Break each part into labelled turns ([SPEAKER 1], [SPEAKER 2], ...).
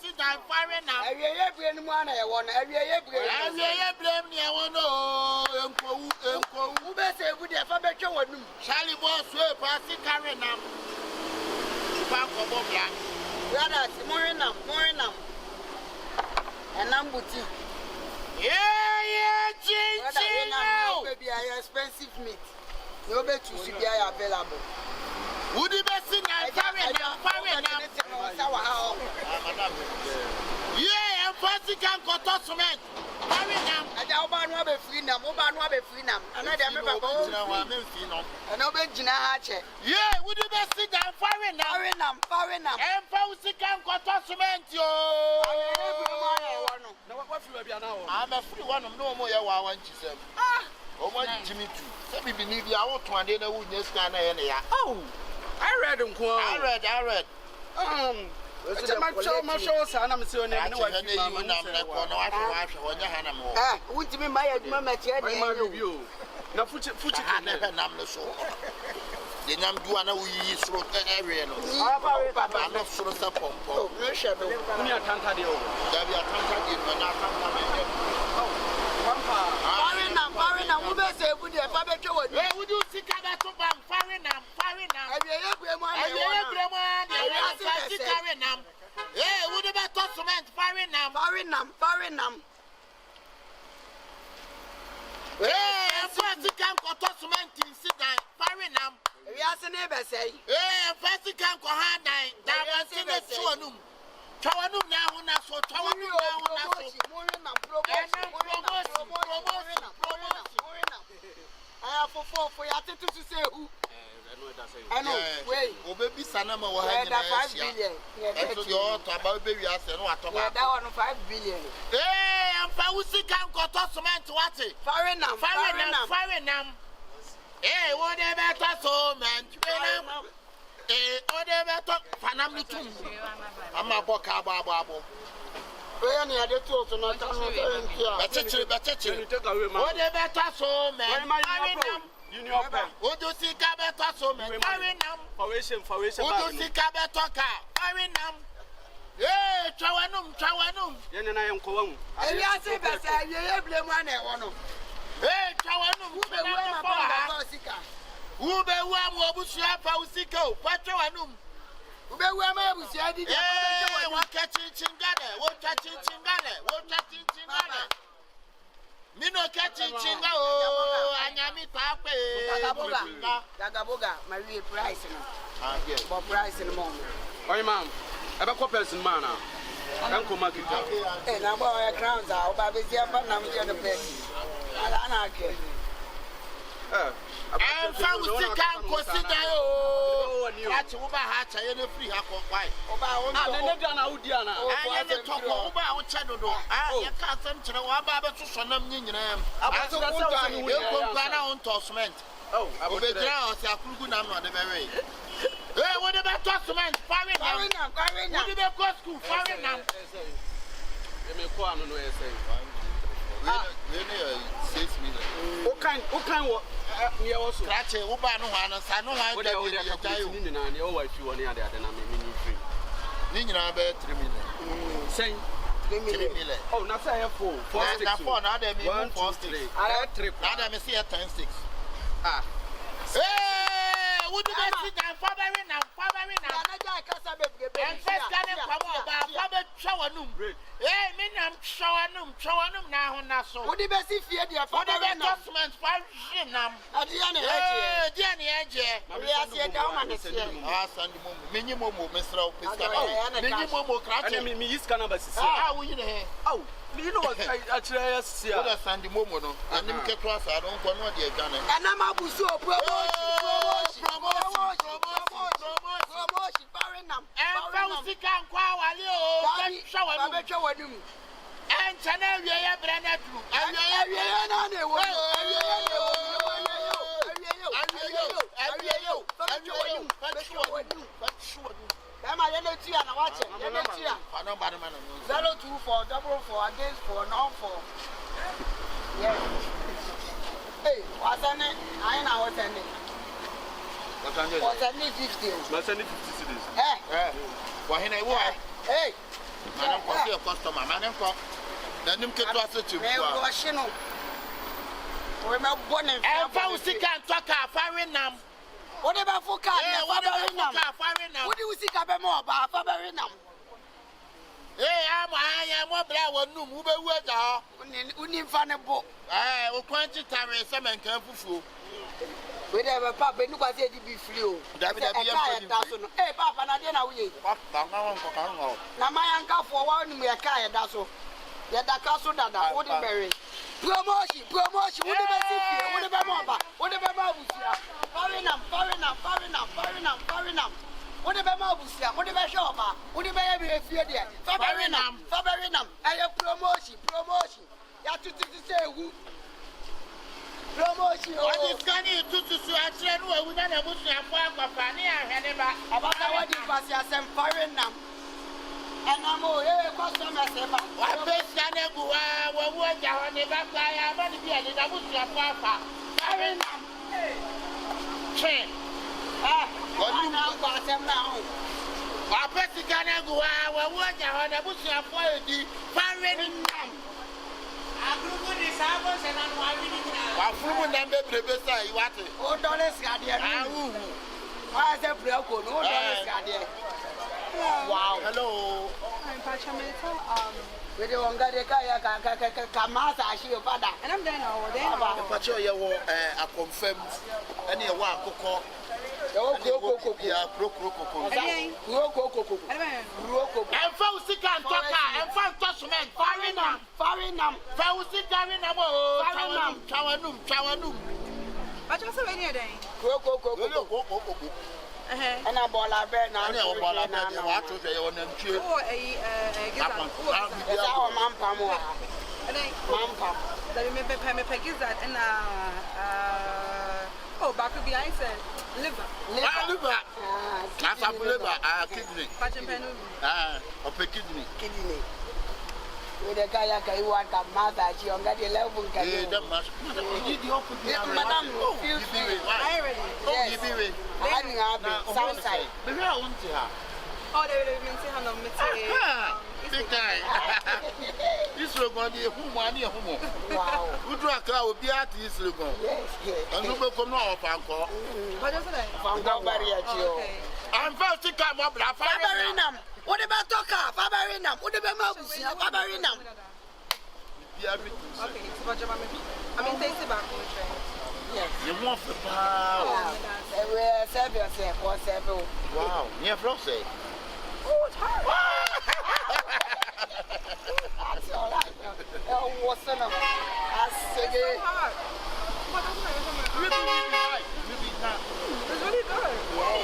[SPEAKER 1] sit down fire now.
[SPEAKER 2] Efia brain one I want. Efia brain.
[SPEAKER 1] Efia blame me one oh.
[SPEAKER 2] Who be say we dey fa betwe wadum.
[SPEAKER 1] Charlie boss we pass carry now. Back for Bobia.
[SPEAKER 2] Brother, Morinam. And Nambuti.
[SPEAKER 1] Yeah, Jin.
[SPEAKER 2] Baby, I expensive meat. No bet you should be available.
[SPEAKER 1] Would you be seen now? Yeah, and first can go to cement.
[SPEAKER 2] And I'll ban one be free now, and I remember and I'll Gina Hatchet.
[SPEAKER 1] Yeah, would you be seen down firing now? And first can go to cement, yo. I'm a free one of no more. I want you, sir. Oh, my Jimmy, too. Let me believe you. I want to one day.
[SPEAKER 2] Oh, I read them.
[SPEAKER 1] I read.
[SPEAKER 2] My show, son. I'm saying, I know what would you be my review? No, foot, I never numb the soul. The number one we throat area. I'm not sure of the pump. Oh, shadow. We are Tantadio. There we are Tantadio, but not Farina, who may say, would you have a joke? Where would you see Kabatu? Farina. Eh, would about tossment, Farinam. Eh, first camp or tossment in Sidney, Farinam. We are the neighbor say. Eh, first camp or hard night, that was in the Chuanum. Chuanum now, not so Chuanum I have for your to say who. I know. Wait. Baby Sanama was 5 billion. About baby, I said, what about that one 5 billion? Eh, and Fawzi can go to cement what it? Farinam. Eh, whatever so man. Eh, whatever Fanam too. I'm a boca babo. When you had the tools to not whatever so man. Would you see Cabeta so many? For you see Cabeta car? Yeah, Chawanum. Then I am Kowam. And I say, I blame one. Hey, Chawanum, who be one Wobusia Pausiko, Pachawanum. Who be one Wobusia? What catching Chingale, what catching Chingale. Mino catching chinga oh anyami pape Dagaboga Marie price no for price in the moment.
[SPEAKER 3] Oi ma'am ebe ko person man na enko market
[SPEAKER 2] eh na boy crowns ah oba be sia ba na me the person ana ke fa usi kan consider oh catch uba ha cha ye no free ha ko kwai oba won to
[SPEAKER 3] ne ga na udi ana
[SPEAKER 1] anya ne to ko uba wo che dodo ye ka sam kire wa ba be so sonam nyinyiram
[SPEAKER 2] abaso ko to
[SPEAKER 1] e ko kwa na on tossment oh obegira o se akurugu na no de bewe eh wo de be tossment Farinam wo de be go school Farinam
[SPEAKER 3] e me ko anu no ese
[SPEAKER 1] we ne 6 million
[SPEAKER 3] o kan wo ne also
[SPEAKER 1] trache wo ba no hwa no sa no hwa
[SPEAKER 3] da wo de ka ni nyina ne o wa fi woni ade ade na me ni free
[SPEAKER 1] ni nyina be 3 million
[SPEAKER 3] sen
[SPEAKER 1] 3 million
[SPEAKER 3] oh na say here 4
[SPEAKER 1] na 4 na dey me 4 3
[SPEAKER 3] ara 3
[SPEAKER 1] na dey me see 10 6 ah eh would you be down Farinam
[SPEAKER 2] na ja kasa be
[SPEAKER 1] and first can come ba fa Chawanum eh me nam Chawanum na ho na so
[SPEAKER 2] would be see fie dia
[SPEAKER 1] Farinam tossment Farinam
[SPEAKER 2] adia ne
[SPEAKER 1] eh dia ne eje
[SPEAKER 2] we asie da ma ne sie
[SPEAKER 1] ah sandi mo menyi mo mesra pesca menyi mo krache
[SPEAKER 3] ana me yiska na basisi
[SPEAKER 1] ah wo yi ne
[SPEAKER 3] oh you know what I try see
[SPEAKER 1] what a sandi mo no anim keto asa don ko no de adwane
[SPEAKER 2] ana ma busu promotion Farinam
[SPEAKER 1] and Fawzi can kwa wale o Chawanum and channel we ya brand through
[SPEAKER 2] na ne wo Dama yele tia na wache yele tia
[SPEAKER 1] fa no ba man
[SPEAKER 2] 024 44 against 4 no 4 yes hey wasane I na wasane wasane 50
[SPEAKER 3] wasane 50 cedis
[SPEAKER 1] wa hina wo
[SPEAKER 2] hey
[SPEAKER 1] Madam, what's your customer? Madam, then you get to us to
[SPEAKER 2] you. Remember, one and
[SPEAKER 1] Fauci can't talk a foreign nam.
[SPEAKER 2] Whatever for car,
[SPEAKER 1] Whatever foreign nam.
[SPEAKER 2] What do you see about more about Fabarinam?
[SPEAKER 1] I am what I want to move away.
[SPEAKER 2] Unifanible.
[SPEAKER 1] I will quantity some and come for.
[SPEAKER 2] Whatever Papa, you was it be flew. That doesn't. Hey, Papa, I didn't know. Now, my uncle for 1 year car, that's all. Yet that castle that wouldn't marry. Promotion, what about Efia? What about Mamba? What about Mabusia? Farinam. What about Mabusia? What about Shoma? What about Efia? Farinam. I have promotion. You have to say who? Promotion.
[SPEAKER 1] What is going to say? We don't have a funny.
[SPEAKER 2] About what you pass yourself, Farinam. And I'm all customers.
[SPEAKER 1] What best can I go? What you are never fly. I'm going to be a little bit papa.
[SPEAKER 2] Farinam.
[SPEAKER 1] Train.
[SPEAKER 2] What you now got them now?
[SPEAKER 1] What best can I go? What you are never fly. Farinam. I'm going to this house and I'm going to be what?
[SPEAKER 2] Oh, dollars, Guardian. Why is that Broko? No dollars, Guardian. Wow. Hello.
[SPEAKER 4] I'm Pachamento.
[SPEAKER 2] We don't get a Kamasa, she your father.
[SPEAKER 4] And I'm there now.
[SPEAKER 1] Pacho, you are confirmed. Any one cocoa. Yeah, Procroco. And Fauci can talk and found Toshman. Farinam. Fauci Chawanum.
[SPEAKER 4] But you're so many a day.
[SPEAKER 2] And I bought a bear now.
[SPEAKER 1] What to say on them?
[SPEAKER 4] Or a
[SPEAKER 2] Mampa.
[SPEAKER 4] That remember Peggy's that and oh, back to the ice liver.
[SPEAKER 1] That's a liver, kidney.
[SPEAKER 4] Pacham
[SPEAKER 2] Kidney. With a kayak, you want a mother, she on that 11 can you? Madam,
[SPEAKER 4] I already.
[SPEAKER 2] South side.
[SPEAKER 4] Oh, they will even say how no
[SPEAKER 1] big guy. This will go to whom one year.
[SPEAKER 2] Wow.
[SPEAKER 1] Who do a car will be at this logo?
[SPEAKER 2] Yes.
[SPEAKER 1] And you will come off uncle.
[SPEAKER 4] What is it?
[SPEAKER 1] I'm about to come up.
[SPEAKER 2] Fabarinam. What about Toka? Fabarinam. What about Mabusia? Fabarinam.
[SPEAKER 4] Okay, so what I mean, take it back on the train.
[SPEAKER 2] Yes.
[SPEAKER 1] You want the power?
[SPEAKER 2] We're serving yourself or several.
[SPEAKER 1] Wow, near Frosty.
[SPEAKER 4] Oh, it's hard.
[SPEAKER 2] That's all right. Oh, what's enough? I said it.
[SPEAKER 1] Really right. Really not.
[SPEAKER 4] It's really good. Oh,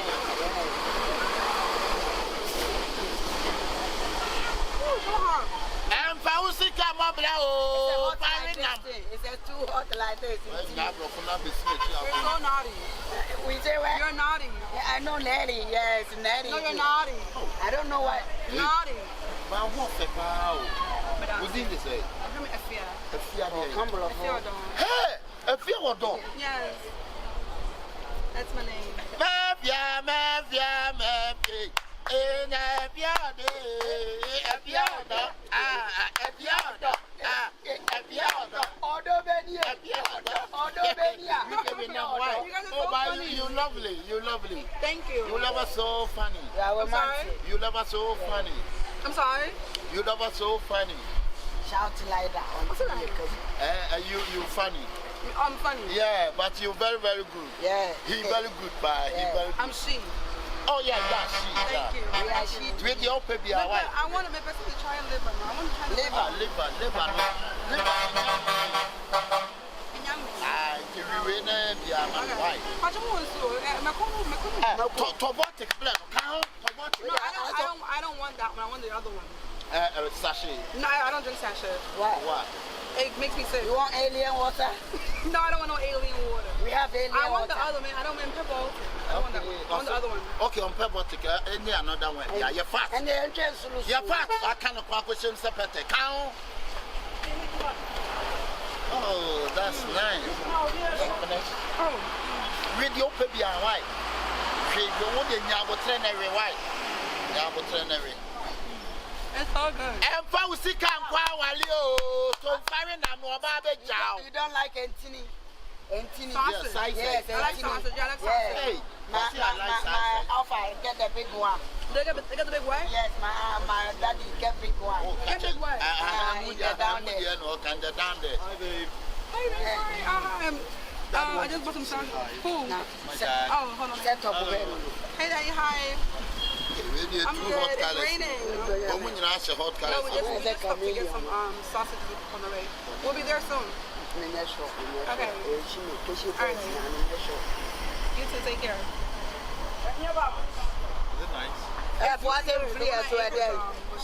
[SPEAKER 4] so hard.
[SPEAKER 1] And Fauci come up now.
[SPEAKER 2] It's too hot like this.
[SPEAKER 4] You're so naughty.
[SPEAKER 2] We say what?
[SPEAKER 4] You're naughty.
[SPEAKER 2] I know Nelly. Yes, Nelly.
[SPEAKER 4] No, you're naughty.
[SPEAKER 2] I don't know what.
[SPEAKER 4] Naughty.
[SPEAKER 1] But what's the power? What's in this?
[SPEAKER 4] I'm Efia.
[SPEAKER 2] Efia.
[SPEAKER 1] Hey! Efia or dog?
[SPEAKER 4] Yes. That's my name.
[SPEAKER 1] Mafia. In Efia. You're lovely.
[SPEAKER 4] Thank you.
[SPEAKER 1] You love us so funny.
[SPEAKER 2] I'm sorry.
[SPEAKER 1] You love us so funny.
[SPEAKER 4] I'm sorry.
[SPEAKER 1] You love us so funny.
[SPEAKER 2] Shout like that.
[SPEAKER 4] What's the name?
[SPEAKER 1] You funny.
[SPEAKER 4] I'm funny.
[SPEAKER 1] Yeah, but you're very, very good.
[SPEAKER 2] Yeah.
[SPEAKER 1] He's very good, but he's very good.
[SPEAKER 4] I'm she.
[SPEAKER 1] Oh, yeah, she.
[SPEAKER 4] Thank you.
[SPEAKER 2] Yeah, she.
[SPEAKER 1] With your baby, I
[SPEAKER 4] want to make person to try liver. I want to try
[SPEAKER 1] liver. Tobotic blood.
[SPEAKER 4] No, I don't want that one. I want the other one.
[SPEAKER 1] Sachet.
[SPEAKER 4] No, I don't drink sachet.
[SPEAKER 2] Why?
[SPEAKER 4] It makes me sick.
[SPEAKER 2] You want alien water?
[SPEAKER 4] No, I don't want no alien water.
[SPEAKER 2] We have alien water.
[SPEAKER 4] I want the other man. I don't want pepper. I want that one. I want the other one.
[SPEAKER 1] Okay, on Pebotic, any another one. Yeah, you're fat.
[SPEAKER 2] And the entrance solution.
[SPEAKER 1] You're fat. I can't question separate. Count. Oh, that's nice.
[SPEAKER 4] Oh.
[SPEAKER 1] Read your baby and white. Read your wood in Yabo Trenary white. Yabo Trenary.
[SPEAKER 4] It's so good.
[SPEAKER 1] And Fausika and Quawalio, so fire and Wababe Jow.
[SPEAKER 2] You don't like Antini? Antini.
[SPEAKER 4] Sausage.
[SPEAKER 2] Yes,
[SPEAKER 4] I like sausage. I like sausage.
[SPEAKER 1] Hey,
[SPEAKER 2] my alpha, get the big one.
[SPEAKER 4] They got the big one?
[SPEAKER 2] Yes, my daddy get big one.
[SPEAKER 4] Get big one.
[SPEAKER 2] Get down there.
[SPEAKER 4] Hey, sorry. I just bought some sausage. Who? Oh, hold on.
[SPEAKER 2] Set up over.
[SPEAKER 4] Hey, Daddy, hi. I'm good. It's raining. No, we just hope to get some sausage on the way. We'll be there soon. Okay. All right. You two take care.
[SPEAKER 3] Is it nice?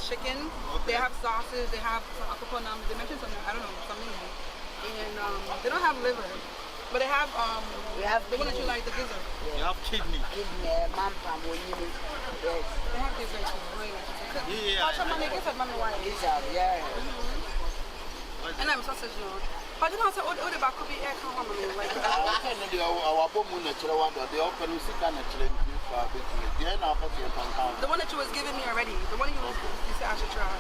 [SPEAKER 4] Chicken. They have sausage. They have Akabenezer. They mentioned something. I don't know something. And they don't have liver, but they have the one that you like, the gizzard.
[SPEAKER 3] You have kidney.
[SPEAKER 4] They have gizzard too.
[SPEAKER 3] Yeah.
[SPEAKER 4] And I'm sausage, you know. But you know, so all the back could be air come like
[SPEAKER 1] I can't do our bomb natural one, they open with sick and
[SPEAKER 4] the one that you was giving me already. The one you said I should try.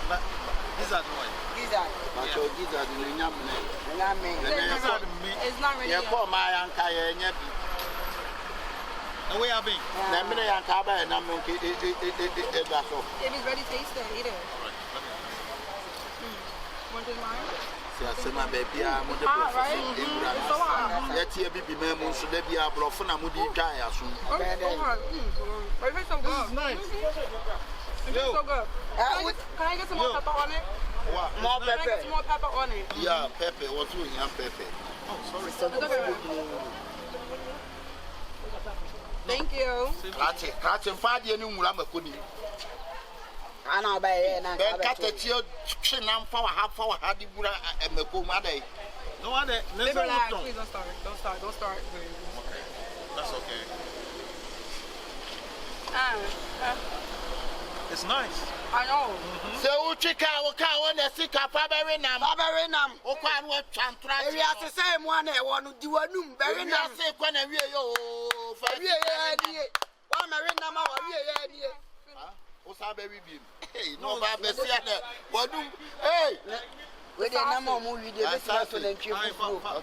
[SPEAKER 3] But these are the one.
[SPEAKER 1] but your gizzard in the yam.
[SPEAKER 4] It's not ready
[SPEAKER 1] You
[SPEAKER 4] yet.
[SPEAKER 1] call my uncle and yet.
[SPEAKER 3] And we have been.
[SPEAKER 1] The minute I come and I'm going to eat it.
[SPEAKER 4] If it's ready, taste it, eat it. Want to mine?
[SPEAKER 1] My baby, I'm on the
[SPEAKER 4] hot, right? It's so hot.
[SPEAKER 1] Yet here be memon, so there be a brofon, I'm going to die as soon.
[SPEAKER 4] Oh, it's so hot. But it tastes so good.
[SPEAKER 3] Nice.
[SPEAKER 4] It tastes so good. Can I get some more pepper on it?
[SPEAKER 1] More
[SPEAKER 4] Can I get some more pepper on it?
[SPEAKER 1] Yeah, pepper. What's doing here, pepper?
[SPEAKER 3] Oh, sorry.
[SPEAKER 4] It's okay. Thank you.
[SPEAKER 1] Catch and Fadi and Mulamacuni.
[SPEAKER 2] I know by it.
[SPEAKER 1] Then cut a chill, chin for half hour, had you and the Kumade.
[SPEAKER 3] No one.
[SPEAKER 4] Baby, relax. Please don't start. Don't start. Don't start.
[SPEAKER 3] Okay. That's okay. It's nice.
[SPEAKER 4] I know.
[SPEAKER 1] So, Chica, and the sick of Faberinam, Okan, what Chantra,
[SPEAKER 2] We are the same one. I want to do a new very nice.
[SPEAKER 1] when I real
[SPEAKER 2] One marina,
[SPEAKER 1] Osaberry beam. Hey, no, what do? Hey,
[SPEAKER 2] we didn't know more movie.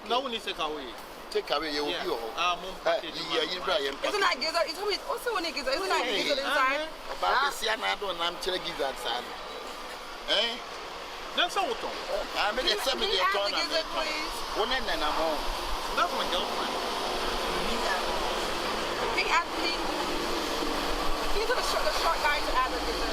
[SPEAKER 3] No one is away.
[SPEAKER 1] take away your view.
[SPEAKER 4] Isn't that gizzard? You told me also when it gizzard. Isn't that gizzard inside?
[SPEAKER 1] About the Sienna, I'm telling you that, son. Eh?
[SPEAKER 3] That's all.
[SPEAKER 1] I mean, it's
[SPEAKER 4] Can you add the gizzard, please?
[SPEAKER 1] One and I'm home.
[SPEAKER 3] That's my girlfriend.
[SPEAKER 4] Can you add the you told the short guy to add the gizzard.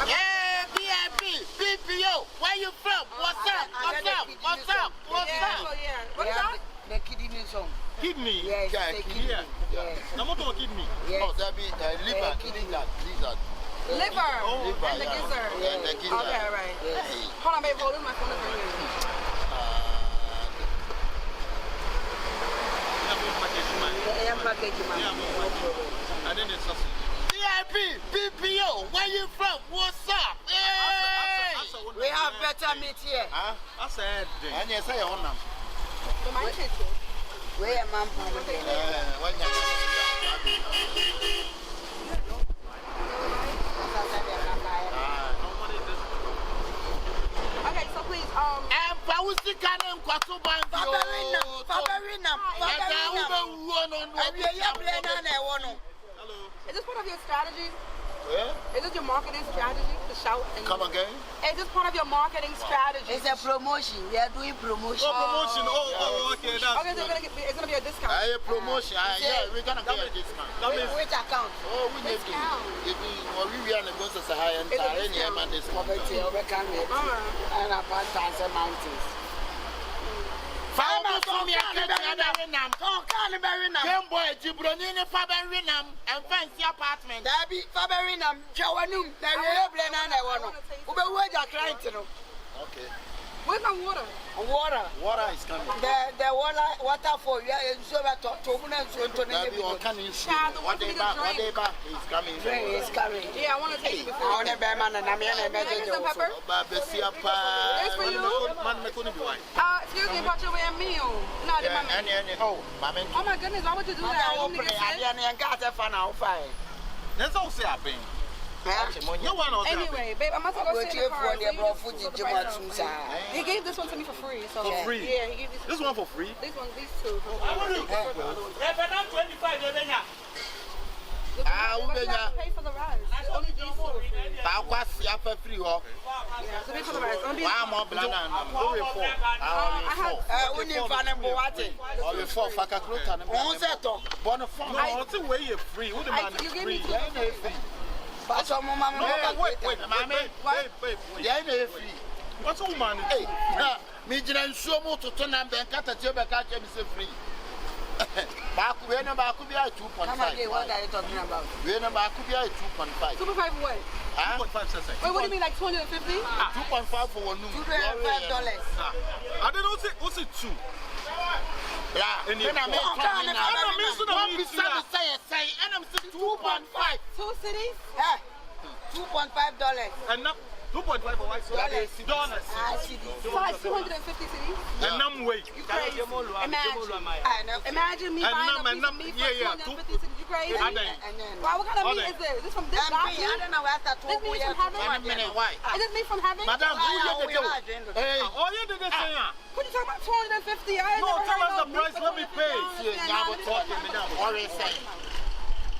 [SPEAKER 1] Yeah, BIP, BPO, where you from? What's up? What's up? What's up? What's
[SPEAKER 4] Yeah,
[SPEAKER 1] up?
[SPEAKER 4] so yeah. What is that?
[SPEAKER 2] The kidney song.
[SPEAKER 3] Kidney.
[SPEAKER 2] Yes,
[SPEAKER 1] Yeah,
[SPEAKER 2] the
[SPEAKER 1] kidney.
[SPEAKER 2] kidney. Yes.
[SPEAKER 3] No more kidney.
[SPEAKER 2] Yes.
[SPEAKER 1] Oh, that be liver, lizard.
[SPEAKER 4] Liver
[SPEAKER 1] Liver,
[SPEAKER 4] and the
[SPEAKER 1] yeah.
[SPEAKER 4] gizzard.
[SPEAKER 1] Yeah, the gizzard.
[SPEAKER 4] Okay, right.
[SPEAKER 1] Hey.
[SPEAKER 4] Hold on, babe. Hold on, my phone is ringing.
[SPEAKER 3] I didn't sausage.
[SPEAKER 1] VIP, BPO, where you from? What's up? Hey!
[SPEAKER 2] We have better meat here.
[SPEAKER 1] Huh?
[SPEAKER 3] I said,
[SPEAKER 1] And you say on them.
[SPEAKER 4] The mic is good.
[SPEAKER 2] We are man from
[SPEAKER 1] When you
[SPEAKER 4] Okay, so please,
[SPEAKER 1] and Pausi Canem Quatuban,
[SPEAKER 4] is this part of your strategy?
[SPEAKER 1] Yeah?
[SPEAKER 4] Is this your marketing strategy to shout? And
[SPEAKER 1] Come again?
[SPEAKER 4] Is this part of your marketing strategy?
[SPEAKER 2] It's a promotion. We are doing promotion.
[SPEAKER 3] promotion. Oh, okay. That's
[SPEAKER 4] Okay, so it's gonna be a discount.
[SPEAKER 1] A promotion. Yeah, we're gonna get a discount.
[SPEAKER 2] Which account?
[SPEAKER 1] Oh, we need to. If we are going to high and discount.
[SPEAKER 2] And about thousand mountains.
[SPEAKER 1] Farmers from your Game boy, Gibronini, Fabelinam, and fancy apartment.
[SPEAKER 2] Dabi Faberinam, Jawanum, there is a blend and I want to. Who were your client?
[SPEAKER 1] Okay.
[SPEAKER 4] Where's my water?
[SPEAKER 2] Water.
[SPEAKER 1] Water is coming.
[SPEAKER 2] The water for you and so that to
[SPEAKER 1] That you can use whatever is coming.
[SPEAKER 2] is coming.
[SPEAKER 4] Yeah, I want to taste it
[SPEAKER 2] I
[SPEAKER 4] before.
[SPEAKER 2] want a bearman and I'm here and
[SPEAKER 4] Can I get some pepper?
[SPEAKER 1] Babesia
[SPEAKER 4] It's for you. Excuse me, but you're wearing meal. No, the mommy.
[SPEAKER 1] Oh, Mamma.
[SPEAKER 4] Oh my goodness, why would you do that? You need to get sick?
[SPEAKER 2] and got a fan out fine.
[SPEAKER 3] all say I've been.
[SPEAKER 4] Anyway, babe, I'm about to go sit in the car. He gave this one to me for free. So
[SPEAKER 3] for free?
[SPEAKER 4] Yeah, he gave
[SPEAKER 3] this one for free?
[SPEAKER 4] These two. But you have to pay for the rides. Only these two.
[SPEAKER 1] I'll pass you for free.
[SPEAKER 4] Yeah, so pay for the rides. Only
[SPEAKER 1] I'm more black.
[SPEAKER 3] What's all man?
[SPEAKER 1] Hey, me didn't show more to turn and then cut a job and catch him free. Back when about could be a 2.5.
[SPEAKER 2] What are you talking about?
[SPEAKER 1] When about could be a 2.5.
[SPEAKER 4] 2.5 what?
[SPEAKER 3] 2.5.
[SPEAKER 4] Wait, what do you mean, like 250?
[SPEAKER 1] 2.5 for one.
[SPEAKER 2] $2.5.
[SPEAKER 3] I don't know, what's it 2?
[SPEAKER 1] Yeah, and I'm 2.5.
[SPEAKER 4] 2 cities?
[SPEAKER 2] 2.5.
[SPEAKER 3] And now 2.5 for white dollars.
[SPEAKER 4] So like 250 cities?
[SPEAKER 3] And I'm way.
[SPEAKER 4] You crazy? Imagine me buying a piece of meat for 250 cities. You crazy? Wow, what kind of meat is this? Is this from this guy?
[SPEAKER 2] I don't know where that
[SPEAKER 4] This meat from heaven?
[SPEAKER 1] Why?
[SPEAKER 4] Is this meat from heaven?
[SPEAKER 1] Madam, who you get
[SPEAKER 3] Hey, all you did is say,
[SPEAKER 4] what you talking about 250? I
[SPEAKER 3] no, tell us the price, let me pay.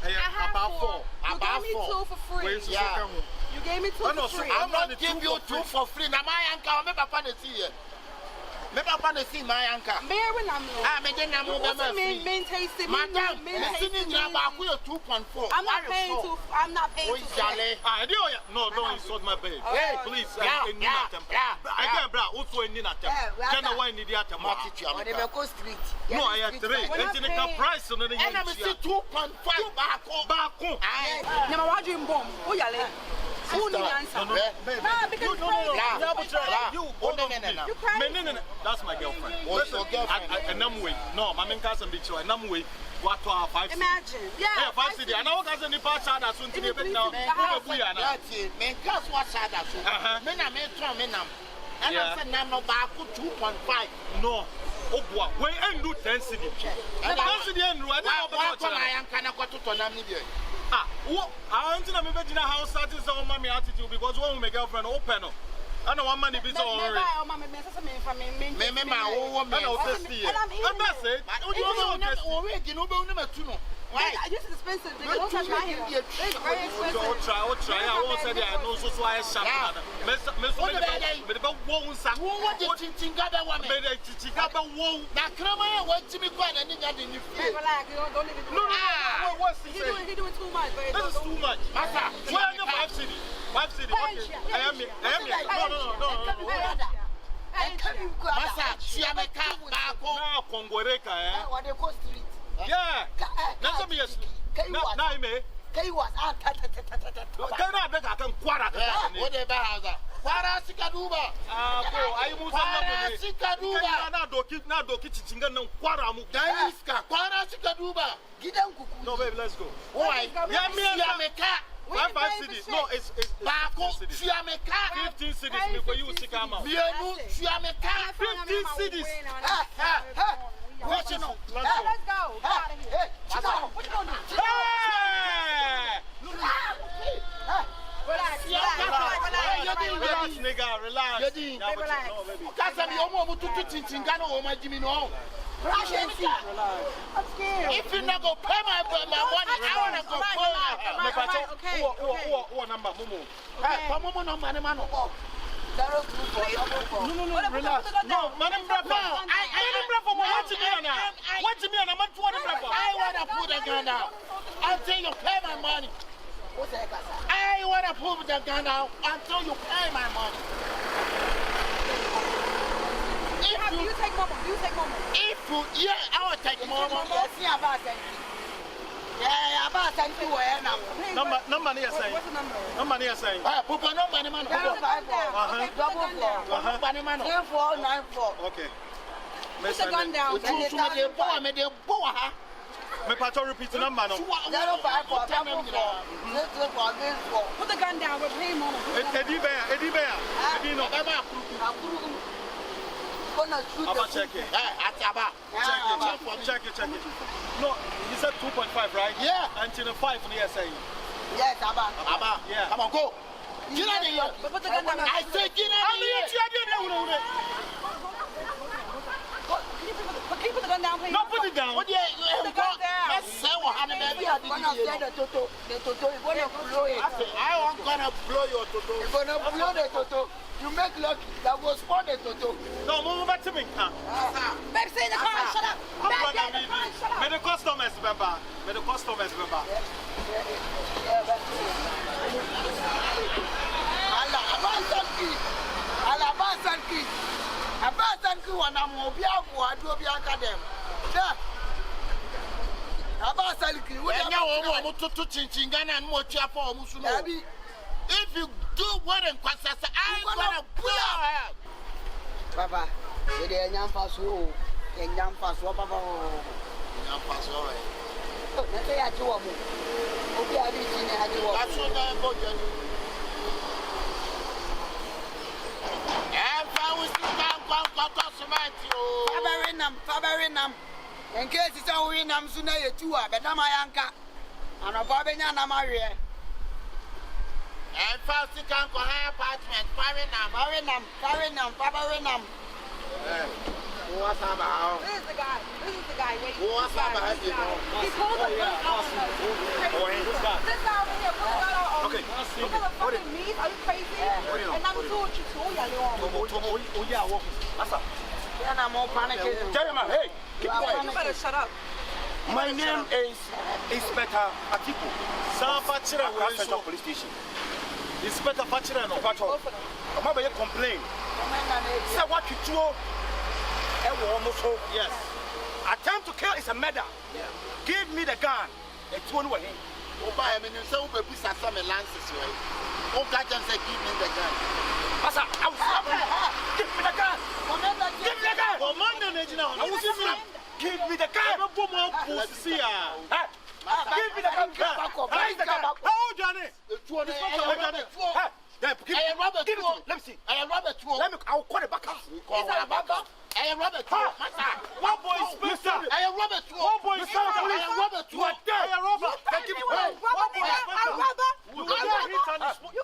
[SPEAKER 4] About 4. You gave me 2 for free.
[SPEAKER 1] Yeah.
[SPEAKER 4] You gave me 2 for free.
[SPEAKER 1] I'm not giving you 2 for free. Now my uncle, I'm not going to see you. Maybe I'm going to see my uncle.
[SPEAKER 4] Mary, I'm main tasting.
[SPEAKER 1] Madam, listening to about 2.4.
[SPEAKER 4] I'm not paying 2. I'm not paying 2.
[SPEAKER 3] No, don't insult my babe.
[SPEAKER 1] Hey,
[SPEAKER 3] please.
[SPEAKER 1] I
[SPEAKER 3] can't bra. Also in Nina. Can I win the other market? No, I have 3. And the price on the
[SPEAKER 1] and I'm 2.5 back home.
[SPEAKER 4] Never watch him bomb. Oh, yeah. Who need answer? Nah, because you crazy.
[SPEAKER 3] That's my girlfriend. And I'm way. No, my main cousin be sure. And I'm way. What to our 5 cities?
[SPEAKER 4] Imagine. Yeah,
[SPEAKER 3] 5 cities. And our cousin, the part child as soon to the bed now.
[SPEAKER 1] That's it. Men cast what child as soon. Men are made from men. And I said, no, back 2.5.
[SPEAKER 3] No. Oh, boy. We ain't do 10 cities. And 10 cities and I
[SPEAKER 1] can't go to Namibia.
[SPEAKER 3] I don't know if house that is all mommy attitude because one my girlfriend open. I know one money be so already.
[SPEAKER 4] Why? This is expensive. Don't touch my hair. It's very expensive.
[SPEAKER 3] I'll try. I won't say that. I know so I shop.
[SPEAKER 4] He's doing too much.
[SPEAKER 3] This is too much. Where are the 5 cities? 5 cities. Okay. I am here. No.
[SPEAKER 1] Masa, Chiameka,
[SPEAKER 3] Now, Congoreka, eh?
[SPEAKER 2] What they call street.
[SPEAKER 3] Yeah. That's me. Now, me.
[SPEAKER 2] Was
[SPEAKER 3] can I beg? I can quarter.
[SPEAKER 1] Whatever house. Quara Sikaduba.
[SPEAKER 3] I move Sikaduba. Now, do kitchen no quarter.
[SPEAKER 1] Daiska, Quara Sikaduba.
[SPEAKER 3] No, baby, let's go.
[SPEAKER 1] Why? Chiameka.
[SPEAKER 3] 5 cities. No, it's 15 cities. For you, Sikama. 15 cities.
[SPEAKER 4] Let's go. Get out of here. What you gonna do? Relax,
[SPEAKER 3] nigga. Relax.
[SPEAKER 1] I'm scared. If you not go pay my money, I want to go pay.
[SPEAKER 3] Okay. What number, Momo? No, man. No, relax. No, Madam Bravo. What do you mean? I'm not 20 Bravo.
[SPEAKER 1] I want to put the gun down until you pay my money. I want to put the gun down until you pay my money.
[SPEAKER 4] Do you take more?
[SPEAKER 1] If you, yeah, I will take more.
[SPEAKER 2] Yeah, about thank you.
[SPEAKER 3] Number near saying.
[SPEAKER 4] What's the number?
[SPEAKER 3] Number near saying.
[SPEAKER 1] Papa, no money, man.
[SPEAKER 2] Double 4.
[SPEAKER 3] Okay.
[SPEAKER 4] Put the gun down.
[SPEAKER 3] Me patrol repeat the number no.
[SPEAKER 2] 054.
[SPEAKER 4] Put the gun down. We're paying more.
[SPEAKER 3] Eddie Bear. No. I'ma check it. Check it. No, you said 2.5, right?
[SPEAKER 1] Yeah.
[SPEAKER 3] Until the 5 on the SA.
[SPEAKER 2] Yes, Abba.
[SPEAKER 3] Yeah.
[SPEAKER 1] Come on, go. Get out of here. I say get out of here.
[SPEAKER 4] Can you put the gun down, please?
[SPEAKER 3] No, put it down.
[SPEAKER 1] What do you
[SPEAKER 4] Put the gun down.
[SPEAKER 1] let's say what happened.
[SPEAKER 2] Maybe I'm gonna say the toto. The toto is gonna blow it.
[SPEAKER 1] I am gonna blow your toto.
[SPEAKER 2] You're gonna blow the toto. You make lucky that will spoil the toto.
[SPEAKER 3] No, move back to me.
[SPEAKER 4] Baby, stay in the car. Shut up. Baby, stay in the car. Shut up.
[SPEAKER 3] May the customers remember. May the customers remember.
[SPEAKER 2] Abasanki wana mobia kwa dobi akadem. Da. Abasanki we
[SPEAKER 1] nya wo mututu chinchingana and mo tia for omusu no. If you do what in kwasasa I'm gonna pull out.
[SPEAKER 2] Baba, we dey nyamfa so. Nyamfa so baba.
[SPEAKER 1] Nyamfa so right.
[SPEAKER 2] Oh, na say aji wo mo. Obi abi ji ni aji wo.
[SPEAKER 1] That's what I go do.
[SPEAKER 2] Fabarinam. In case it's a winam sooner you two are, but Namayanka and a Babina Namaria.
[SPEAKER 1] And Fauci can go high apartment, Fabarinam. What's about?
[SPEAKER 4] This is the guy. Wait.
[SPEAKER 1] What's about?
[SPEAKER 4] He pulled the gun out. This guy over here pulled the gun out.
[SPEAKER 3] Okay.
[SPEAKER 4] You feel fucking meat? Are you crazy? And I'm doing what you told y'all.
[SPEAKER 2] And I'm all panicking.
[SPEAKER 3] Jeremiah, hey, keep quiet.
[SPEAKER 4] You better shut up.
[SPEAKER 3] My name is Inspector Atiku. Pachira Police Station. Inspector Pachira no patrol. I'm about to complain. Say what you do. Yes. Attempt to kill is a murder. Yeah. Give me the gun. It's one way.
[SPEAKER 1] Oba, I mean, so we be some lances, right? Oh, God, just say, give me the gun.
[SPEAKER 3] Masa, I will stop him. Give me the gun. Give me the gun. Give me the gun. Give me the gun. Where is the gun? Oh, Johnny. Give it to me. Let me see.
[SPEAKER 1] I am Robert.
[SPEAKER 3] I'll call it back up.
[SPEAKER 1] I am Robert.
[SPEAKER 3] One boy is Mister.
[SPEAKER 1] I am Robert.
[SPEAKER 3] One boy is
[SPEAKER 1] I am Robert.
[SPEAKER 3] You are dead. I am Robert.
[SPEAKER 4] Thank you. You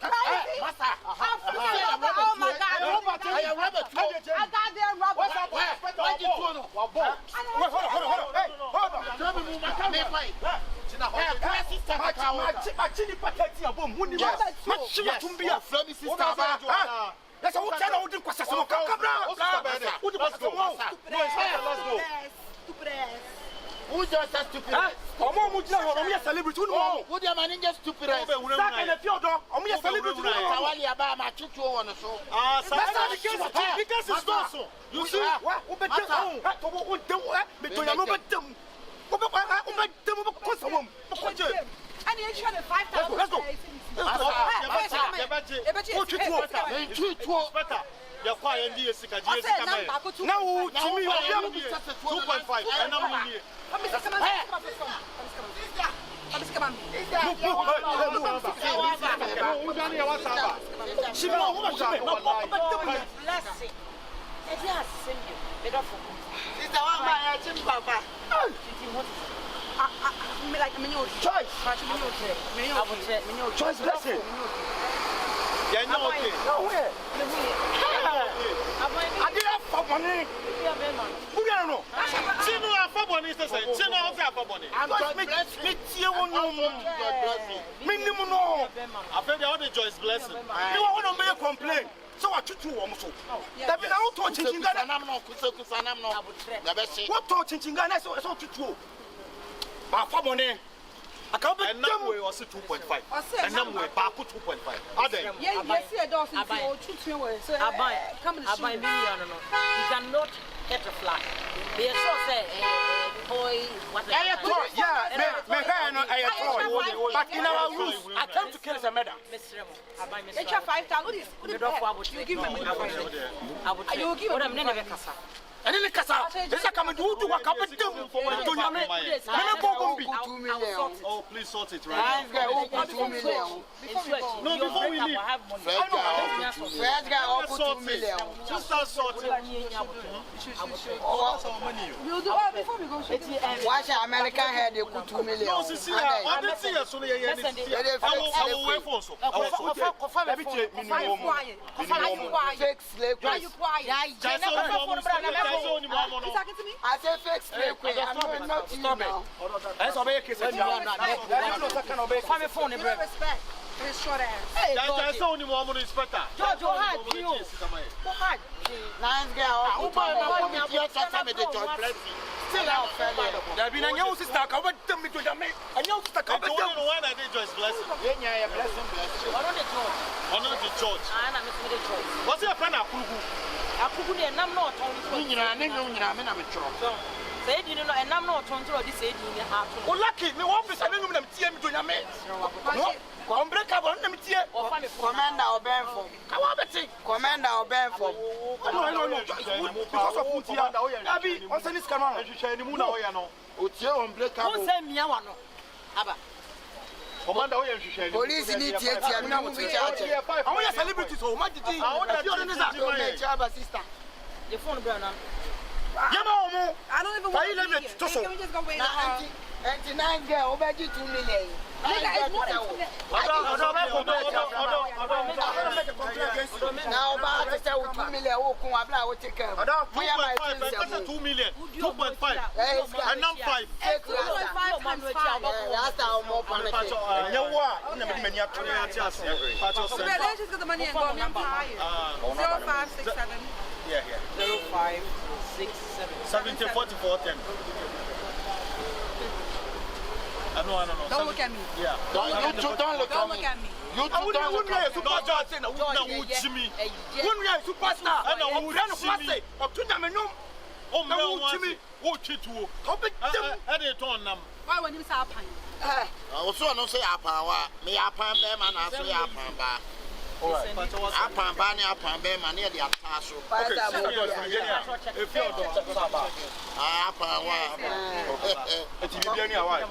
[SPEAKER 4] crazy? Oh my God.
[SPEAKER 1] I am Robert.
[SPEAKER 4] I got there, Robert.
[SPEAKER 3] What's up? Hold on. Hey, hold on. Let's go.
[SPEAKER 4] Stupid ass.
[SPEAKER 1] Who just a stupid ass?
[SPEAKER 3] I'm celebrity.
[SPEAKER 1] Who the man is stupid ass?
[SPEAKER 3] I'm celebrity. Because it's also. You see?
[SPEAKER 4] I need to try to 5,000.
[SPEAKER 3] Let's go. You're quiet, and now, to me, 2.5. And I'm here. Choice blessing. Yeah, no, okay. Nowhere. I did have for money. Who don't know? Chino have for money, Chino have for money. I'm going minimum. I feel the other Joyce blessing. You want to make a complaint. So what you do almost. That been out touching Chingana. What touching Chingana? So what you do. But for money. And now we also 2.5. And now we back 2.5. Are they?
[SPEAKER 4] Yeah, yes, I don't see so I buy. Come and show me.
[SPEAKER 5] You cannot hit a fly. They so say, boy, what
[SPEAKER 3] I toy. Yeah, but in our rules, I come to kill as a matter.
[SPEAKER 4] It's your 5,000. You give me money.
[SPEAKER 5] I will give them never.
[SPEAKER 3] And then the Casa, there's a coming to work up with them for 2 million. Oh, please sort it right.
[SPEAKER 2] 2 million.
[SPEAKER 3] No, before we leave.
[SPEAKER 2] Fred got 2 million.
[SPEAKER 3] Just start sorting.
[SPEAKER 4] We'll do all before we go.
[SPEAKER 2] Watch American head, they put 2 million.
[SPEAKER 3] No, see, I didn't see us. I will wait for so.
[SPEAKER 2] Fake slave.
[SPEAKER 4] Are you quiet?
[SPEAKER 2] I said fake slave. I'm not you now.
[SPEAKER 3] That's a big case.
[SPEAKER 4] You respect his short ass.
[SPEAKER 3] That's only one more inspector.
[SPEAKER 2] Nice girl. Still out,
[SPEAKER 3] There been a new sister covered them to the maid. A new sister covered them. I don't know why they just blessing.
[SPEAKER 2] Yeah, blessing.
[SPEAKER 3] Honor the church. What's your friend?
[SPEAKER 5] Akugu ne nam na oton so.
[SPEAKER 2] Nyina me na me choro.
[SPEAKER 5] Say di no and nam na oton so di say di ni ha to.
[SPEAKER 3] O lucky me won pesa me na me tie me to nyame. No. Unbreakable na me tie.
[SPEAKER 2] Commander Obenfo.
[SPEAKER 3] Kawa beti.
[SPEAKER 2] Commander Obenfo.
[SPEAKER 3] No. Because of put here. Abi, on say this camera. Ehwehwe ni mu na oya no.
[SPEAKER 2] Otie unbreakable.
[SPEAKER 5] Who say mia wa no? Aba.
[SPEAKER 3] Commander oya ehwehwe.
[SPEAKER 2] Police ni tie me na mo tie ache.
[SPEAKER 3] I want celebrities so much did. I want
[SPEAKER 2] that sister.
[SPEAKER 5] The phone bro na.
[SPEAKER 4] I don't even want to be here. Can we just go wait in the car?
[SPEAKER 2] 99 girl, over 2 million.
[SPEAKER 4] Nigga, it's more than 2 million.
[SPEAKER 2] Now, about to say 2 million, who come up, I will take care of.
[SPEAKER 3] 2 million, 2.5, and now 5.
[SPEAKER 4] 2.5 times 5.
[SPEAKER 2] That's our more panic.
[SPEAKER 4] So let's just get the money and go. I'm tired. 0567.
[SPEAKER 3] Yeah.
[SPEAKER 5] 0567
[SPEAKER 3] 70 44 10. I know.
[SPEAKER 4] Don't look at me.
[SPEAKER 3] Yeah.
[SPEAKER 2] Don't look at me. You two don't look at me.
[SPEAKER 4] Why when you say appan?
[SPEAKER 1] Also, no say apa, me apa, man, I say apa.
[SPEAKER 3] Alright.
[SPEAKER 1] Apa, Bani, apa, man, near the Ataso.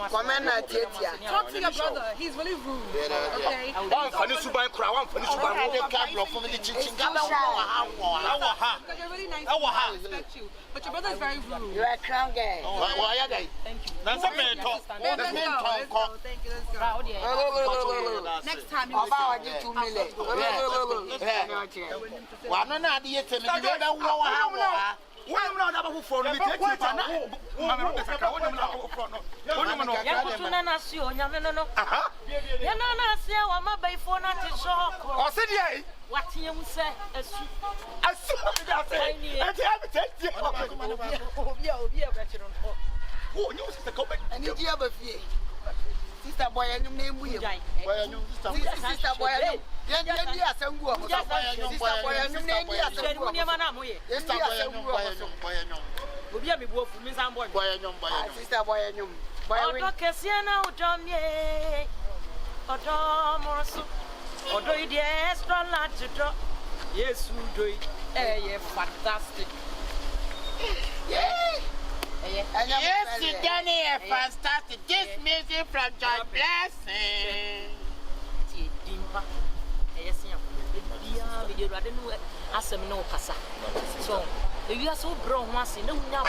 [SPEAKER 2] Commander Tetia.
[SPEAKER 4] Talk to your brother. He's really rude. Okay.
[SPEAKER 3] One for Suban Crown, for Suban.
[SPEAKER 4] Because you're really nice. I respect you. But your brother is very rude.
[SPEAKER 2] You are a crown guy.
[SPEAKER 1] Why are they?
[SPEAKER 5] Thank you.
[SPEAKER 3] That's a man talk.
[SPEAKER 4] Let's go. Thank you. Let's go. Next time you
[SPEAKER 2] About 2 million.
[SPEAKER 1] One not the yet, how
[SPEAKER 3] When I'm not able for me, take it.
[SPEAKER 5] What you say?
[SPEAKER 2] And you have a fear. Sister boy, and you name we. Sister boy,
[SPEAKER 5] yes, you do it. Fantastic.
[SPEAKER 1] Yes, you done it. Fantastic. This music from John Blessing.
[SPEAKER 5] So, if you are so grown once, no one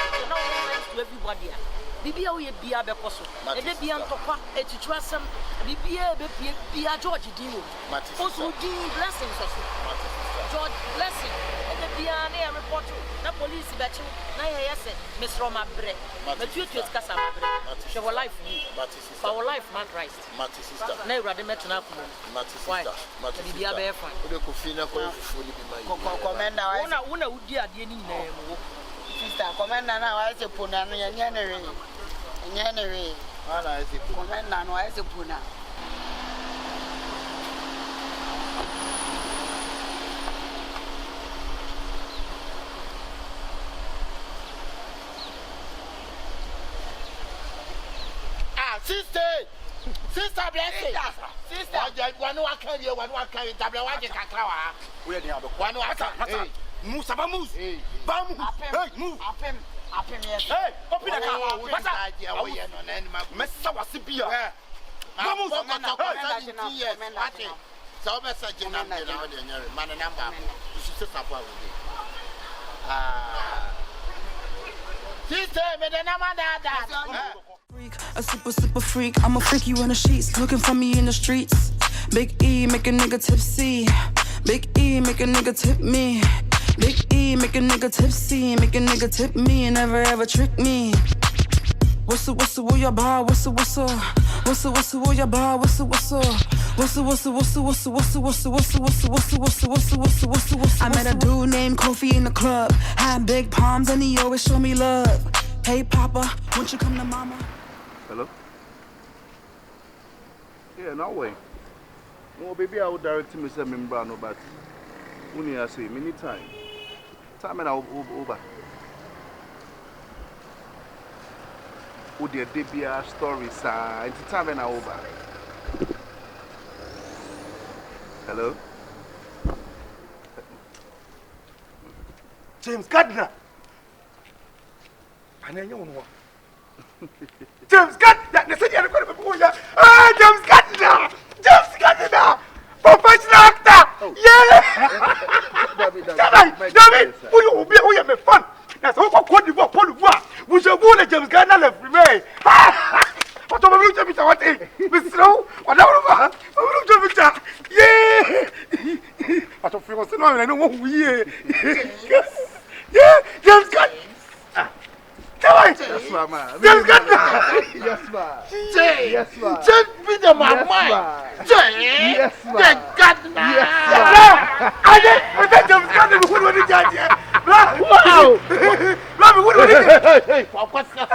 [SPEAKER 5] to everybody. Bibia we be a becoso. And they be on top to trust some Bibia George Dio. Also, blessings. George blessing. And the Biane report the police batch. Yes, Miss Roma bread. But you to Cassava bread. Show life, our life, man Christ.
[SPEAKER 1] Sister.
[SPEAKER 5] No, rather met to why? Bibia bear fine.
[SPEAKER 2] Commander,
[SPEAKER 5] I would dear name.
[SPEAKER 2] Sister, Commander, now I say Puna, and Yannery. Commander, now I say Puna.
[SPEAKER 1] Sister Blessing. Sister, one who carry, double one cacao.
[SPEAKER 3] We are the other
[SPEAKER 1] one who
[SPEAKER 3] Move, Saba, move. Hey, move. Hey, open the car. What's that? Messa was a beer. Vamos,
[SPEAKER 1] so Messa Jenna, man, number. You should sit up with sister,
[SPEAKER 6] a super freak. I'm a freak, you in the sheets, looking for me in the streets. Big E, make a nigga tipsy. Big E, make a nigga tip me. Big E, make a nigga tipsy. Make a nigga tip me and never ever trick me. Whistle, will ya bar? Whistle, will ya bar? Whistle. I met a dude named Kofi in the club. Had big palms and he always show me love. Hey Papa, won't you come to Mama?
[SPEAKER 7] Hello? Yeah, no way. No, baby, I would direct me some member, no, but only I say, many time. Time and I'll over. Would there be a story, sir? It's time and I'll over. Hello?
[SPEAKER 3] James Gardner. And then you know. James Gardner. They said you're going to be going. Ah, James Gardner. Professional actor. Oh. Yeah. David, who you my fun? That's how Cote d'Ivoire, Paul Voir. Vous je vous les James Gardner le premier. What do you do? What is? Mr. What are you doing? Yeah. What of you? I know who we are. Yeah, James Gardner.
[SPEAKER 7] Yes, mama.
[SPEAKER 3] James Gardner.
[SPEAKER 7] Yes, ma.
[SPEAKER 1] Yes, ma. Just be the mama.
[SPEAKER 7] Yes, ma.
[SPEAKER 1] Gardner.
[SPEAKER 7] Yes,
[SPEAKER 3] I James Gardner. Who do you judge? Wow.
[SPEAKER 1] Hey, what's that?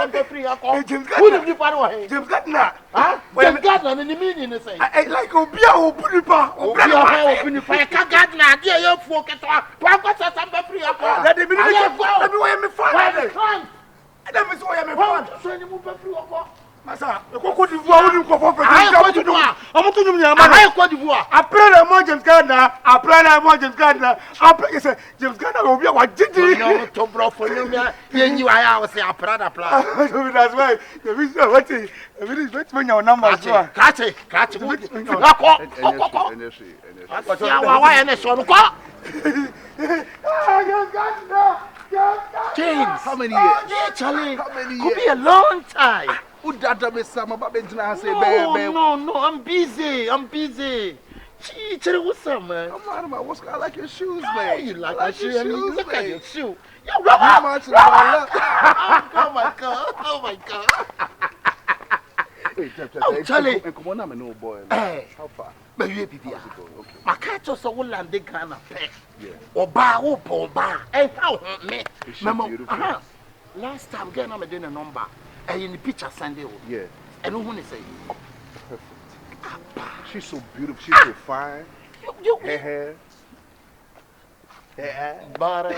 [SPEAKER 3] James
[SPEAKER 1] Who did you find away?
[SPEAKER 3] James Gardner.
[SPEAKER 1] Huh? James Gardner in the meaning is saying.
[SPEAKER 3] I like Obia Obunipa.
[SPEAKER 1] Obia Gardner. Dear, you're focused on. What's that? Something free.
[SPEAKER 3] Let me Let me show you my phone. Massa, the Cote d'Ivoire wouldn't go for
[SPEAKER 1] I'm going to do.
[SPEAKER 3] I'm going to do.
[SPEAKER 1] I'm Cote d'Ivoire.
[SPEAKER 3] I play the more James Gardner. I play the more James Gardner. I play James Gardner will be what did you know to bro for you? You I was a Prada plan. That's why the reason what is when your number.
[SPEAKER 1] Catch it.
[SPEAKER 7] James, how many years?
[SPEAKER 1] Yeah, Charlie.
[SPEAKER 7] How many
[SPEAKER 1] Could
[SPEAKER 7] years?
[SPEAKER 1] be a long time.
[SPEAKER 7] Who that me some about Benjamin say,
[SPEAKER 1] No, I'm busy. Gee, Charlie, what's up, man?
[SPEAKER 7] I'm not about what's I like your shoes,
[SPEAKER 1] Oh,
[SPEAKER 7] man.
[SPEAKER 1] you like my shoes? Look at your shoe.
[SPEAKER 7] How much is my
[SPEAKER 1] Oh my God.
[SPEAKER 7] Hey,
[SPEAKER 1] Charlie.
[SPEAKER 7] Come on, I'm an old boy.
[SPEAKER 1] Hey.
[SPEAKER 7] How far?
[SPEAKER 1] But you be
[SPEAKER 7] How's it going? Okay.
[SPEAKER 1] my cat just a wool and they can pay.
[SPEAKER 7] Yeah.
[SPEAKER 1] Or bar, and how me?
[SPEAKER 7] Is she beautiful?
[SPEAKER 1] Last time, get on a dinner number. And in the picture Sunday.
[SPEAKER 7] Yeah.
[SPEAKER 1] And who say?
[SPEAKER 7] Perfect. She's so beautiful. She's so fine.
[SPEAKER 1] You
[SPEAKER 7] Hair.
[SPEAKER 1] butters.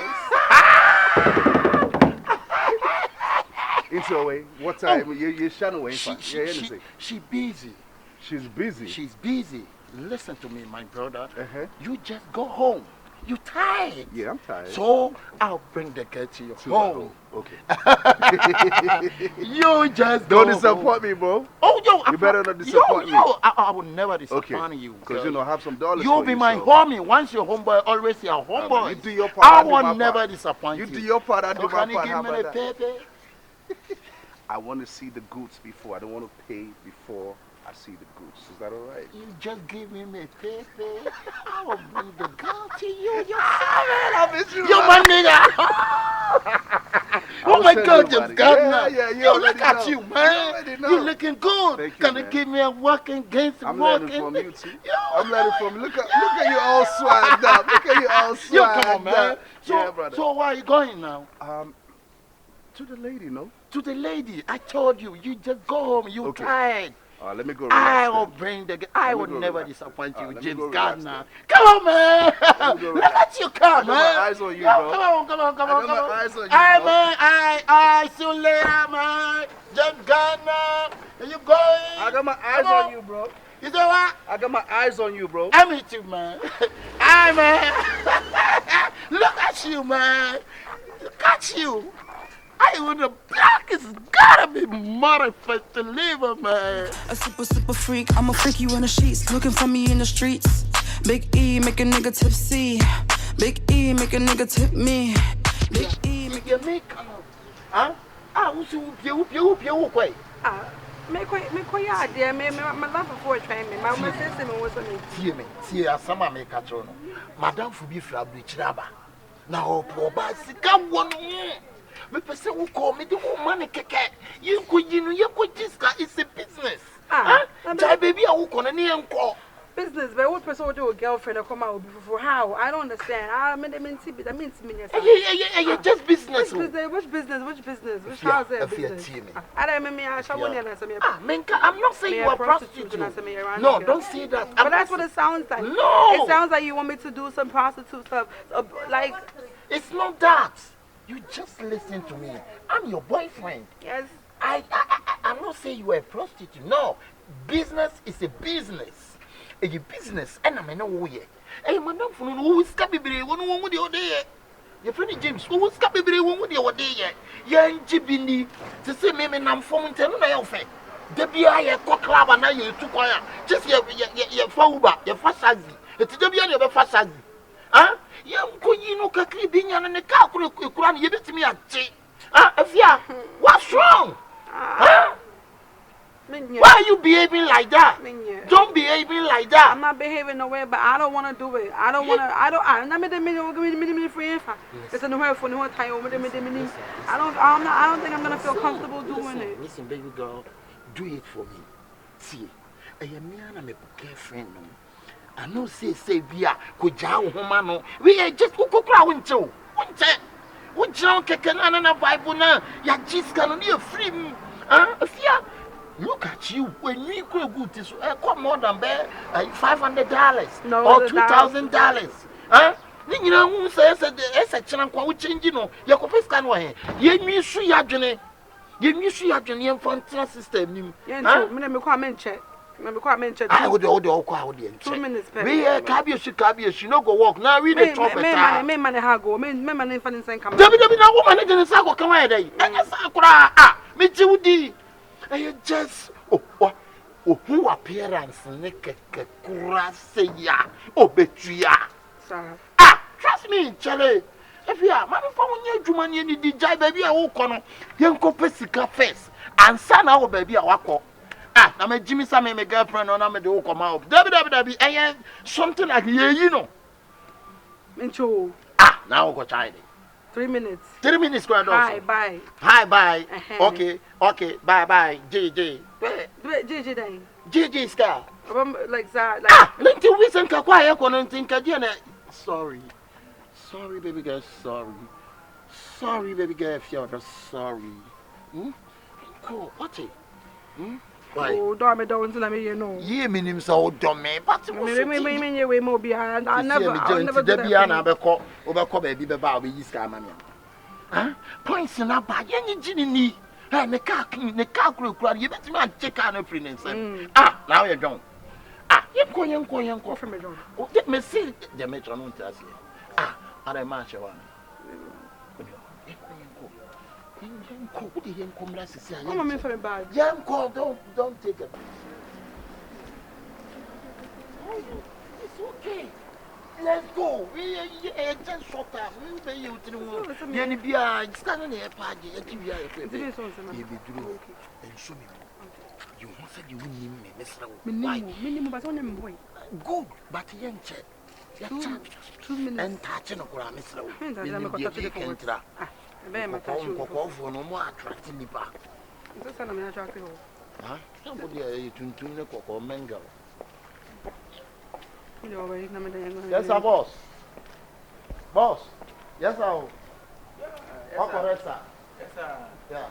[SPEAKER 7] It's away. What time? You're shunning away.
[SPEAKER 1] She busy.
[SPEAKER 7] She's busy.
[SPEAKER 1] She's busy. Listen to me, my brother.
[SPEAKER 7] You
[SPEAKER 1] just go home. You tired.
[SPEAKER 7] Yeah, I'm tired.
[SPEAKER 1] So I'll bring the girl to your home.
[SPEAKER 7] Okay.
[SPEAKER 1] You just
[SPEAKER 7] don't
[SPEAKER 1] go
[SPEAKER 7] disappoint
[SPEAKER 1] home.
[SPEAKER 7] me, bro.
[SPEAKER 1] Oh,
[SPEAKER 7] you better not disappoint me.
[SPEAKER 1] I will never disappoint you.
[SPEAKER 7] Because you know, I have some dollars.
[SPEAKER 1] You'll be my homie. Once you're homeboy, always your homeboy.
[SPEAKER 7] You do your part.
[SPEAKER 1] I will never disappoint you.
[SPEAKER 7] You do your part. I do my part.
[SPEAKER 1] Can you give me the paper?
[SPEAKER 7] I want to see the goods before. I don't want to pay before I see the goods. Is that all right?
[SPEAKER 1] You just give me my paper. I will bring the girl to you. I miss you. You my nigga. Oh my God, James Gardner.
[SPEAKER 7] Yeah,
[SPEAKER 1] look at you, man. You looking good.
[SPEAKER 7] Thank you,
[SPEAKER 1] Can you give me a walking against
[SPEAKER 7] I'm
[SPEAKER 1] walking?
[SPEAKER 7] learning from you too. I'm learning from you. Look at you all swagged up. Look at you all swagged up.
[SPEAKER 1] Come on, man.
[SPEAKER 7] Yeah, brother.
[SPEAKER 1] So where are you going now?
[SPEAKER 7] To the lady, no?
[SPEAKER 1] To the lady. I told you. You just go home. You tired.
[SPEAKER 7] Let me go
[SPEAKER 1] I
[SPEAKER 7] relax.
[SPEAKER 1] will bring the. I will never disappoint you,
[SPEAKER 7] let me
[SPEAKER 1] James
[SPEAKER 7] go relax
[SPEAKER 1] Gardner. Come on, man. Look at you, come, man.
[SPEAKER 7] I got my eyes on you, bro.
[SPEAKER 1] Come on.
[SPEAKER 7] I got my eyes on you,
[SPEAKER 1] Hey,
[SPEAKER 7] bro.
[SPEAKER 1] man. I see you later, man. James Gardner. Are you going?
[SPEAKER 7] I got my eyes on you, bro.
[SPEAKER 1] You know what?
[SPEAKER 7] I got my eyes on you, bro.
[SPEAKER 1] I meet you, man. Hi, man. Look at you, man. Look at you. I would the black is gotta be modified to live, man.
[SPEAKER 6] A super freak. I'm a freak you in the sheets. Looking for me in the streets. Big E make a nigga tipsy. Big E make a nigga tip me. Big E make
[SPEAKER 1] a make. Huh? Who's you quay?
[SPEAKER 4] Me quite dear, my love before train me. My sister was on me.
[SPEAKER 1] See, some make a trono. Madame Fubi Fabric Raba. Now, poor bicycle one. Me person who call me the whole money keke. You could just it's a business. Baby, I will call a call.
[SPEAKER 4] Business, but what person would do a girlfriend or come out before how? I don't understand. I mean, that means
[SPEAKER 1] yeah, just business.
[SPEAKER 4] Which business? Which house is business? I don't mean, I shall want to
[SPEAKER 1] I'm not saying you are a prostitute. No, don't say that.
[SPEAKER 4] But that's what it sounds like.
[SPEAKER 1] No.
[SPEAKER 4] It sounds like you want me to do some prostitute stuff. Like,
[SPEAKER 1] it's not that. You just listen to me. I'm your boyfriend.
[SPEAKER 4] Yes.
[SPEAKER 1] I'm not saying you are a prostitute. No. Business is a business. A business, and I'm no way. Hey, madam, who is Cabby, one with your day. Your friend James, who is Cabby, one with your day. Young Jibini, to say, maybe I'm forming 10 on my offer. The BI cock club and now you took wire. Just your fauba, your fasazi. It's the BI of a fasazi. Huh? Young Coyino Cacribinian and the Kakran, you bet me at tea. Efia, what's wrong? Huh? Why are you behaving like that? Don't behave like that.
[SPEAKER 4] I'm not behaving no way, but I don't want to do it. I don't want to. I'm not free. It's a new for no time. I don't think I'm gonna feel comfortable doing it.
[SPEAKER 1] Listen, baby girl, do it for me. See, I am a girlfriend. I know say via Kujao Homano. We are just go crowd too. What John Kekanana Bible now? Ya just gonna be a free. Efia. Look at you. When you go good, this cost more than $500 or $2,000. Huh? You know who says a channel change, you know, your copies can wear. You miss your journey. You miss your journey and fantasy system. I would order 2 minutes. We are Cabbage, you know, go walk now. Read the top.
[SPEAKER 4] Money, how go, money, come.
[SPEAKER 1] Woman, and Sako come away. And Sakura, me too. I just who appearance Kyekyeku say ya Betria. Trust me, Charlie. If you are mammy for when you need the jive baby, I will call young Copesica face and son our baby. I walk. I'm a Jimmy Sam, my girlfriend, or I'm a do come out. W something like you know.
[SPEAKER 4] Mincho.
[SPEAKER 1] Now go child.
[SPEAKER 4] 3 minutes.
[SPEAKER 1] 3 minutes, grand.
[SPEAKER 4] Hi, bye.
[SPEAKER 1] Hi, bye. Okay, bye. JJ. JJ Scar.
[SPEAKER 4] Like that.
[SPEAKER 1] Let you listen to quiet and think again. Sorry, baby girl. Sorry, baby girl. If you're sorry. Cool. What? Why?
[SPEAKER 4] Oh, don't let me know.
[SPEAKER 1] Yeah, mean so dumb, but
[SPEAKER 4] me way more behind. I never
[SPEAKER 1] did that. Over baby, baby, you scam me. Huh? Points in a bag, any ginny. And the car crowd, you bet me and check on a friend. Now you're gone. You're going from me. Let me see the metron. And I march one. Don't take it. It's okay. Let's go. We are just short time. We'll pay you to the be standing here, party. And show me. You said you wouldn't need me, Mr.
[SPEAKER 4] Minimum, but only boy.
[SPEAKER 1] Good, but young check. 2 minutes. And touching a gram, Mr. For no more attracting me back. Somebody to or mango. Yes, our boss. Yes, our. Yes, sir. Yeah.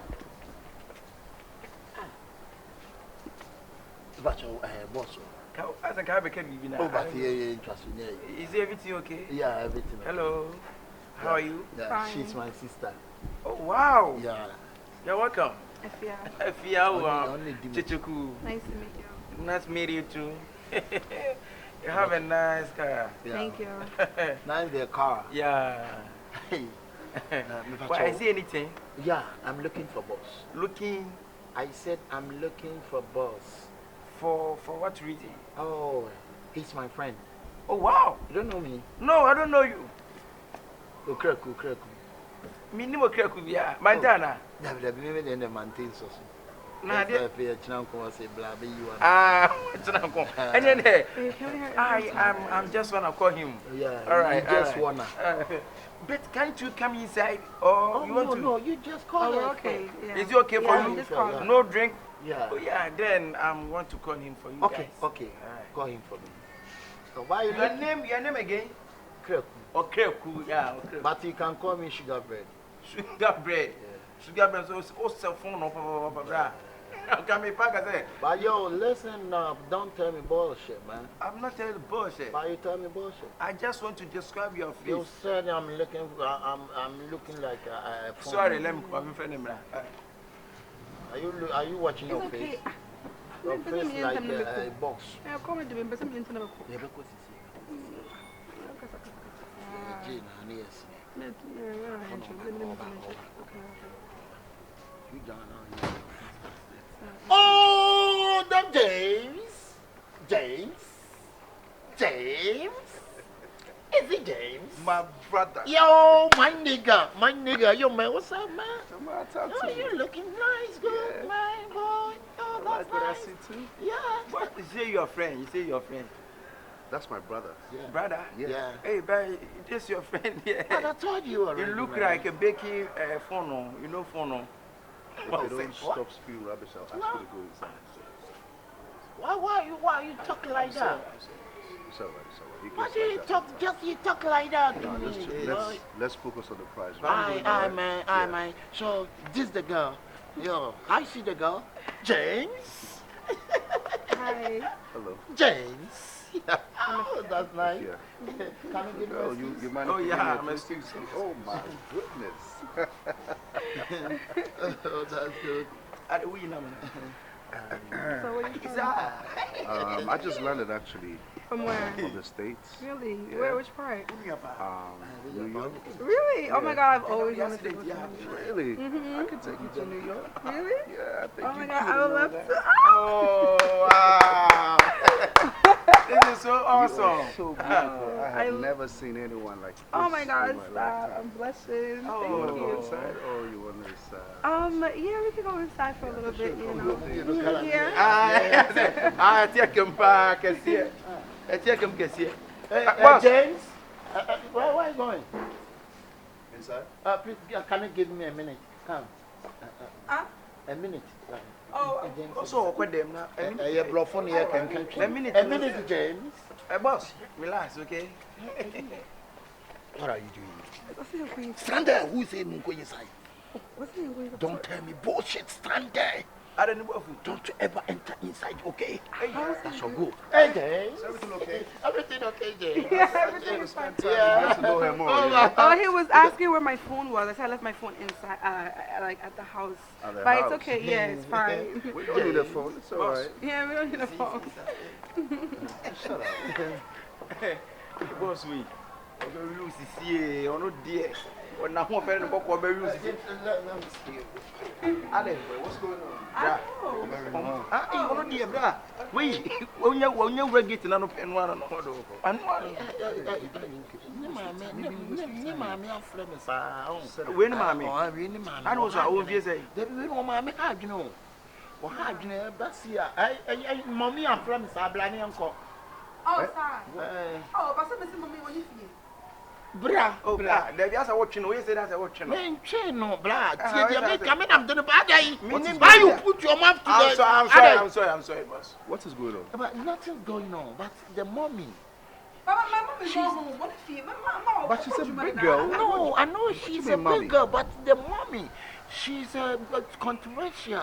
[SPEAKER 1] But boss.
[SPEAKER 8] As a car became even.
[SPEAKER 1] Oh, but interesting.
[SPEAKER 8] Is everything okay?
[SPEAKER 1] Yeah, everything.
[SPEAKER 8] Hello. How are you?
[SPEAKER 1] Yeah, she's my sister.
[SPEAKER 8] Oh, wow.
[SPEAKER 1] Yeah.
[SPEAKER 8] You're welcome.
[SPEAKER 4] Efia.
[SPEAKER 8] Efia, Kyekyeku.
[SPEAKER 4] Nice to meet you.
[SPEAKER 8] Nice to meet you too. You have a nice car.
[SPEAKER 1] Yeah.
[SPEAKER 4] Thank you.
[SPEAKER 1] Nice the car.
[SPEAKER 8] Yeah.
[SPEAKER 1] Hey.
[SPEAKER 8] But I see anything?
[SPEAKER 1] Yeah, I'm looking for boss.
[SPEAKER 8] Looking
[SPEAKER 1] I said I'm looking for boss.
[SPEAKER 8] for what reason?
[SPEAKER 1] Oh, he's my friend.
[SPEAKER 8] Oh wow.
[SPEAKER 1] You don't know me?
[SPEAKER 8] No, I don't know you.
[SPEAKER 1] Ukreku.
[SPEAKER 8] Me ni mo Kyekyeku bia. Montana.
[SPEAKER 1] Maybe then the maintains us.
[SPEAKER 8] Na de.
[SPEAKER 1] Say blah be you.
[SPEAKER 8] Chinanko. And then I'm just wanna call him.
[SPEAKER 1] Yeah.
[SPEAKER 8] All right.
[SPEAKER 1] You just wanna.
[SPEAKER 8] But can't you come inside or you want to?
[SPEAKER 1] No, you just call
[SPEAKER 4] Oh,
[SPEAKER 1] her.
[SPEAKER 4] okay. Yeah.
[SPEAKER 8] Is it okay for
[SPEAKER 4] Yeah,
[SPEAKER 8] you?
[SPEAKER 4] just call him.
[SPEAKER 8] No drink?
[SPEAKER 1] Yeah.
[SPEAKER 8] Oh yeah, then I want to call him for you
[SPEAKER 1] Okay,
[SPEAKER 8] guys.
[SPEAKER 1] okay.
[SPEAKER 8] Alright.
[SPEAKER 1] Call him for me. So why you
[SPEAKER 8] Your name again?
[SPEAKER 1] Kyekyeku.
[SPEAKER 8] Kyekyeku, yeah, okay.
[SPEAKER 1] But you can call me sugar bread.
[SPEAKER 8] Sugar bread. Sugar bread, so cell phone no blah. Can me pack say.
[SPEAKER 1] But yo, listen up, don't tell me bullshit, man.
[SPEAKER 8] I'm not telling you bullshit.
[SPEAKER 1] But you tell me bullshit.
[SPEAKER 8] I just want to describe your face.
[SPEAKER 1] You said I'm looking like a phone.
[SPEAKER 8] Sorry, let me come in front of me.
[SPEAKER 1] Are you watching your
[SPEAKER 4] It's okay.
[SPEAKER 1] face? Your face like a box.
[SPEAKER 4] Yeah, come and do it, but some internet.
[SPEAKER 1] Yeah, because it's Jane, and yes. You don't know. Oh, the James. Is it James?
[SPEAKER 7] My brother.
[SPEAKER 1] Yo, my nigga. Yo, man, what's up, man?
[SPEAKER 7] Oh,
[SPEAKER 1] You looking nice, good,
[SPEAKER 7] Yeah.
[SPEAKER 1] man, boy. Oh, that's
[SPEAKER 7] like what I
[SPEAKER 1] nice.
[SPEAKER 7] see too.
[SPEAKER 1] Yeah.
[SPEAKER 8] What? You say your friend. You say your friend.
[SPEAKER 7] That's my brother.
[SPEAKER 8] Brother?
[SPEAKER 1] Yeah.
[SPEAKER 8] Hey, but this your friend here.
[SPEAKER 1] But I told you already.
[SPEAKER 8] You look
[SPEAKER 1] man.
[SPEAKER 8] like a baking funnel. You know funnel.
[SPEAKER 7] If they don't stop spewing rubbish, I'll ask you to go inside.
[SPEAKER 1] Why you talk like that?
[SPEAKER 7] It's alright. He
[SPEAKER 1] Why
[SPEAKER 7] goes
[SPEAKER 1] do you
[SPEAKER 7] like that.
[SPEAKER 1] talk? You talk like that to
[SPEAKER 7] Nah,
[SPEAKER 1] me.
[SPEAKER 7] let's focus on the prize.
[SPEAKER 1] Aye, man. So this the girl. Yo, I see the girl. James.
[SPEAKER 4] Hi.
[SPEAKER 7] Hello.
[SPEAKER 1] James. Oh, that's nice.
[SPEAKER 7] Yeah.
[SPEAKER 1] Can you give me
[SPEAKER 7] Oh,
[SPEAKER 1] a
[SPEAKER 7] you mind?
[SPEAKER 8] Oh
[SPEAKER 7] if you
[SPEAKER 8] yeah,
[SPEAKER 7] give
[SPEAKER 8] I'm
[SPEAKER 7] me a
[SPEAKER 8] excuse
[SPEAKER 7] kiss?
[SPEAKER 8] me.
[SPEAKER 7] Oh my goodness.
[SPEAKER 1] Oh, that's good.
[SPEAKER 8] We know.
[SPEAKER 4] So what are you from?
[SPEAKER 7] I just landed actually
[SPEAKER 4] From where?
[SPEAKER 7] from the States.
[SPEAKER 4] Really?
[SPEAKER 7] Yeah.
[SPEAKER 4] Where? Which part?
[SPEAKER 7] New York.
[SPEAKER 4] Really? Oh my
[SPEAKER 7] Yeah.
[SPEAKER 4] God, I've always wanted to go to New York.
[SPEAKER 7] Really? I can take you to New York.
[SPEAKER 4] Really?
[SPEAKER 7] Yeah, I think
[SPEAKER 4] Oh
[SPEAKER 7] you
[SPEAKER 4] my
[SPEAKER 7] could
[SPEAKER 4] God, I would
[SPEAKER 7] know
[SPEAKER 4] love
[SPEAKER 7] that.
[SPEAKER 4] to.
[SPEAKER 8] Oh wow! This is so awesome.
[SPEAKER 7] So beautiful. I have never seen anyone like this.
[SPEAKER 4] Oh my God,
[SPEAKER 7] in my
[SPEAKER 4] stop.
[SPEAKER 7] lifetime.
[SPEAKER 4] I'm blushing.
[SPEAKER 7] You want to go
[SPEAKER 4] Thank you.
[SPEAKER 7] inside or you want to inside?
[SPEAKER 4] Yeah, we can go inside for a little bit, you know.
[SPEAKER 1] Yeah.
[SPEAKER 4] Yeah.
[SPEAKER 8] I take him back and see. I take him to see.
[SPEAKER 1] James, where are you going?
[SPEAKER 7] Inside?
[SPEAKER 1] Please, can you give me a minute? Come. A minute.
[SPEAKER 4] Oh,
[SPEAKER 8] Also, what them now?
[SPEAKER 1] A bloffon here can
[SPEAKER 8] A minute.
[SPEAKER 1] A minute, James.
[SPEAKER 8] Boss, relax, okay?
[SPEAKER 1] What are you doing?
[SPEAKER 4] what's the queen?
[SPEAKER 1] Stand there. Who say no go inside?
[SPEAKER 4] What's the queen?
[SPEAKER 1] Don't tell me bullshit. Stand there.
[SPEAKER 8] I don't know.
[SPEAKER 1] Don't you ever enter inside, okay?
[SPEAKER 4] How's
[SPEAKER 1] That's your go. Hey, James.
[SPEAKER 7] Everything okay?
[SPEAKER 1] Everything okay, James?
[SPEAKER 4] Yeah, everything is fine.
[SPEAKER 7] Get to know her more. you know?
[SPEAKER 4] Oh, he was asking where my phone was. I said I left my phone inside, like at the house.
[SPEAKER 7] At the
[SPEAKER 4] But
[SPEAKER 7] house.
[SPEAKER 4] it's okay. Yeah, it's fine.
[SPEAKER 7] We don't need a phone. It's all right.
[SPEAKER 4] Yeah, we don't need a phone.
[SPEAKER 7] Shut up.
[SPEAKER 8] Boss, we. We lose here. Or no dear. Or now, one friend of our very lose it. Alex, what's going on?
[SPEAKER 4] I
[SPEAKER 8] You want to dear, brah? We, when you were getting an open one on the photo. And when, mammy, I know so I say.
[SPEAKER 1] Mommy, you know. Mommy and friends are blaming uncle.
[SPEAKER 4] Oh, sorry. Oh, but some mommy when you feel.
[SPEAKER 1] Bra,
[SPEAKER 8] Oh, blah, there's a watching. We say that's a watching.
[SPEAKER 1] man, chain no bra.
[SPEAKER 8] I
[SPEAKER 1] Coming up to the bad day.
[SPEAKER 8] Meaning
[SPEAKER 1] Why you
[SPEAKER 8] that-
[SPEAKER 1] put your mouth to
[SPEAKER 8] I'm sorry, boss.
[SPEAKER 7] What is going on?
[SPEAKER 1] But nothing's going on. But the mommy.
[SPEAKER 4] My mom is home. What if you? My
[SPEAKER 7] But she's a big girl.
[SPEAKER 1] No, I know she's a
[SPEAKER 7] mommy?
[SPEAKER 1] big girl, but the mommy, she's controversial.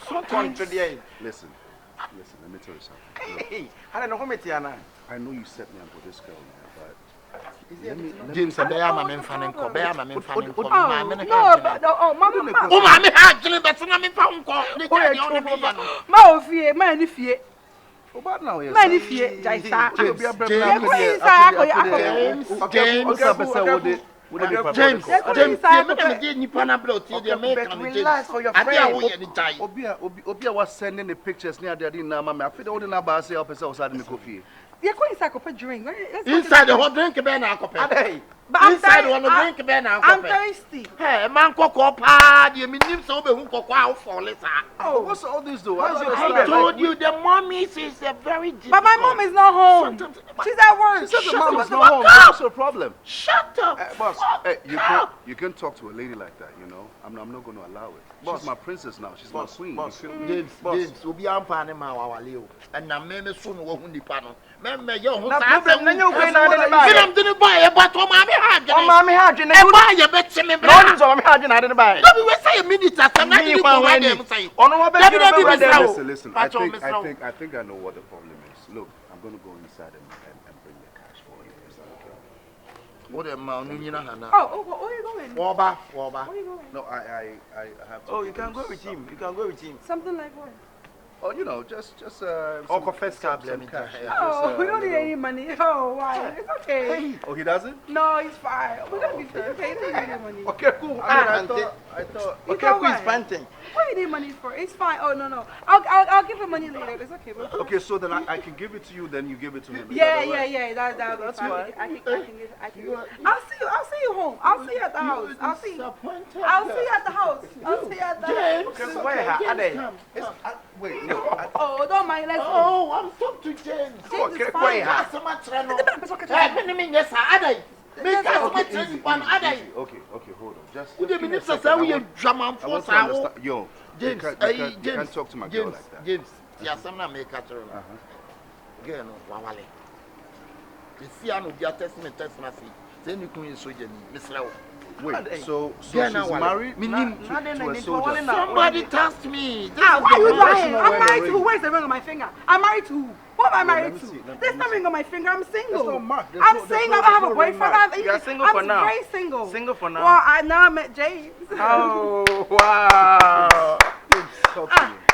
[SPEAKER 1] Sometimes.
[SPEAKER 7] Listen, let me tell you something.
[SPEAKER 8] Hey, I don't know how many Tiana.
[SPEAKER 7] I know you set me up with this girl, man, but let me
[SPEAKER 1] James and I am a man fan and call. I am a man fan and call.
[SPEAKER 4] Oh, no, mama.
[SPEAKER 1] Oh, mommy, actually, but I'm in phone call.
[SPEAKER 4] Ma ofie, ma ni fie.
[SPEAKER 7] But now, yes.
[SPEAKER 9] Man, if you Jaisa,
[SPEAKER 1] James,
[SPEAKER 7] relax for your friend. Obia was sending the pictures near the dinner. I feel the older bar say up as I was having coffee.
[SPEAKER 9] You're going to drink.
[SPEAKER 1] Inside the hot drink, Ben Alcope. But inside one drink, Ben Alcope.
[SPEAKER 9] I'm thirsty.
[SPEAKER 1] Hey, man, cocoa pad, you mean so who cocoa for later.
[SPEAKER 7] Oh, what's all this though?
[SPEAKER 1] I told you the mommy is a very difficult.
[SPEAKER 9] But my mom is not home. She's at work.
[SPEAKER 7] She said the mom is not home. What's the problem?
[SPEAKER 1] Shut up.
[SPEAKER 7] Boss, you can't talk to a lady like that, you know. I'm not going to allow it. She's my princess now. She's my queen.
[SPEAKER 1] James, will be on Panama or Leo. And I'm maybe soon won't depend on. Remember, you're I'm didn't buy a bottle, Mammy had. Oh, Mammy had you never buy a bet to me. No, I'm having I didn't buy it. Let me say a minute after
[SPEAKER 7] listen, I think I know what the problem is. Look, I'm going to go inside and bring the cash for you. Is that okay?
[SPEAKER 1] What amount?
[SPEAKER 9] Where are you going?
[SPEAKER 1] Waba.
[SPEAKER 9] Where are you going?
[SPEAKER 7] No, I have to.
[SPEAKER 8] Oh, you can go with him. You can go with him.
[SPEAKER 9] Something like what?
[SPEAKER 7] Oh, you know, just
[SPEAKER 1] confess cash.
[SPEAKER 9] Oh, we don't need any money. Oh, why? It's okay.
[SPEAKER 7] Oh, he doesn't?
[SPEAKER 9] No, he's fine. We're gonna be okay. He doesn't need any money.
[SPEAKER 7] Okay, cool. I thought.
[SPEAKER 8] Okay, who is panting?
[SPEAKER 9] What do you need money for? It's fine. Oh no. I'll give him money later. It's okay.
[SPEAKER 7] Okay, so then I can give it to you. Then you give it to him.
[SPEAKER 9] Yeah. That's fine. I can. I'll see you home. I'll see you at the house. I'll see you at the house. I'll see you at the house.
[SPEAKER 8] Okay, where are they?
[SPEAKER 7] Wait, no.
[SPEAKER 9] Oh, don't mind. Let's go.
[SPEAKER 1] Oh, I'm talking to James.
[SPEAKER 9] James is fine.
[SPEAKER 7] Okay, hold on. Just
[SPEAKER 1] James,
[SPEAKER 7] you can't talk to my girl like that.
[SPEAKER 1] James, yeah, someone make a turn. Girl, no, Wawale. You see, I know your test message. Then you can use Miss Lau.
[SPEAKER 7] Wait, so she's married to a soldier.
[SPEAKER 1] Somebody tasked me.
[SPEAKER 9] Why are you lying? I'm married to who? Where's the ring on my finger? I'm married to who? What am I married to? There's no ring on my finger. I'm single. I'm single. I don't have a boyfriend.
[SPEAKER 8] You're single for now.
[SPEAKER 9] I'm very single.
[SPEAKER 8] Single for now.
[SPEAKER 9] Well, I now met James.
[SPEAKER 8] Oh, wow.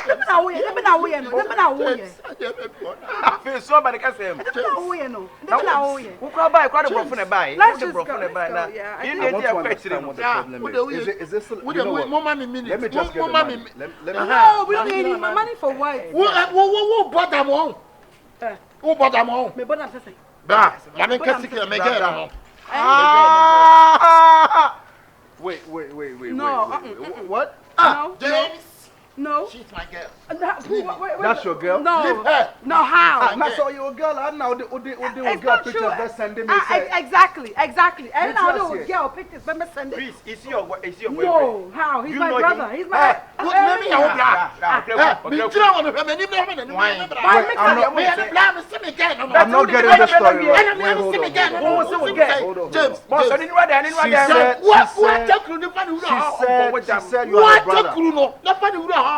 [SPEAKER 9] Let me know.
[SPEAKER 8] I feel somebody can say,
[SPEAKER 9] Let's just go.
[SPEAKER 7] I want to understand what the problem is. Is this, you know what? Let me just get the money.
[SPEAKER 9] No, we don't need any money for what?
[SPEAKER 1] Who bought them home? Who bought them home?
[SPEAKER 9] Me bought them something.
[SPEAKER 7] Wait.
[SPEAKER 9] No.
[SPEAKER 7] What?
[SPEAKER 9] No.
[SPEAKER 1] James.
[SPEAKER 9] No.
[SPEAKER 1] She's my girl.
[SPEAKER 9] Wait.
[SPEAKER 7] That's your girl?
[SPEAKER 9] No.
[SPEAKER 1] Leave her.
[SPEAKER 9] No, how?
[SPEAKER 7] I saw your girl. I know the
[SPEAKER 9] It's
[SPEAKER 7] girl
[SPEAKER 9] not
[SPEAKER 7] pictures
[SPEAKER 9] true.
[SPEAKER 7] that sending me.
[SPEAKER 9] Exactly. And now
[SPEAKER 7] just
[SPEAKER 9] the girl pictures, but me send it.
[SPEAKER 8] Please, is he your boyfriend?
[SPEAKER 9] No, how? He's
[SPEAKER 8] You
[SPEAKER 9] my
[SPEAKER 8] know
[SPEAKER 9] brother.
[SPEAKER 8] him?
[SPEAKER 9] He's my.
[SPEAKER 1] Let me help
[SPEAKER 7] I'm not getting the story right. Hold on.
[SPEAKER 1] James,
[SPEAKER 7] she said you are a brother. Why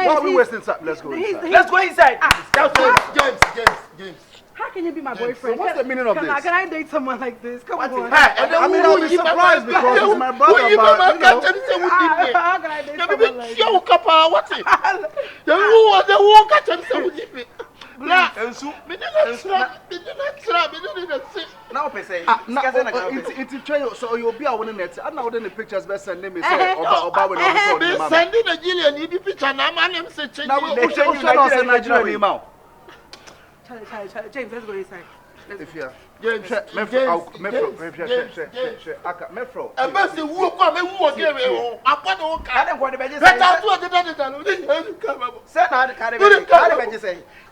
[SPEAKER 7] are we wasting time? Let's go inside.
[SPEAKER 8] Let's go inside.
[SPEAKER 1] James.
[SPEAKER 9] How can you be my boyfriend?
[SPEAKER 7] So what's the meaning of this?
[SPEAKER 9] Can I date someone like this? Come on.
[SPEAKER 7] I mean, I'll be surprised because he's my brother, but you know.
[SPEAKER 9] How can I date someone like this?
[SPEAKER 8] Now, per se,
[SPEAKER 7] so you'll be out in it. I know the pictures best send me say about when I
[SPEAKER 1] sending a Gillian picture now. My name is
[SPEAKER 7] Nigeria.
[SPEAKER 9] James, let's go inside.
[SPEAKER 7] Efia.
[SPEAKER 1] James.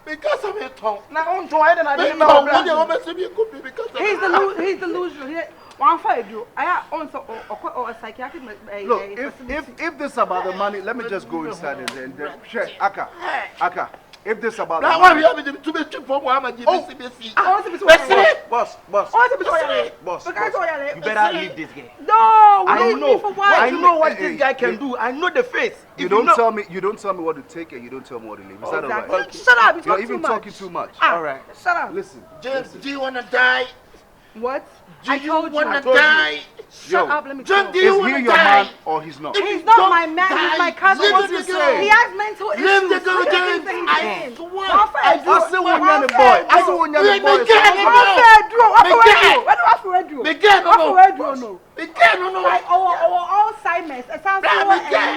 [SPEAKER 1] Because of it,
[SPEAKER 9] he's delusional. One fight you. I also or a psychiatric.
[SPEAKER 7] Look, if this is about the money, let me just go inside and then Aka. If this is about the money,
[SPEAKER 8] boss, you better leave this guy.
[SPEAKER 9] No,
[SPEAKER 8] I know what this guy can do. I know the face.
[SPEAKER 7] You don't tell me what to take and you don't tell me what to leave. Is that alright?
[SPEAKER 9] Shut up!
[SPEAKER 7] You're even talking too much.
[SPEAKER 8] All right.
[SPEAKER 9] Shut up.
[SPEAKER 7] Listen.
[SPEAKER 1] James, do you want to die?
[SPEAKER 9] What?
[SPEAKER 1] Do you want to die?
[SPEAKER 9] Shut up, let me
[SPEAKER 1] John,
[SPEAKER 9] talk.
[SPEAKER 1] do you
[SPEAKER 7] Is
[SPEAKER 1] want
[SPEAKER 7] he
[SPEAKER 1] to
[SPEAKER 7] your
[SPEAKER 1] die?
[SPEAKER 7] man or he's not?
[SPEAKER 9] He's not my man, he's my cousin.
[SPEAKER 1] Leave
[SPEAKER 9] What's
[SPEAKER 1] the
[SPEAKER 9] he
[SPEAKER 1] girl.
[SPEAKER 9] saying? He has mental issues.
[SPEAKER 1] Leave the girl,
[SPEAKER 9] Look at
[SPEAKER 1] James.
[SPEAKER 9] things that he's
[SPEAKER 1] I
[SPEAKER 9] saying.
[SPEAKER 1] swear.
[SPEAKER 7] I say when you're the boy. I say when you're the boy.
[SPEAKER 9] Alzheimer's.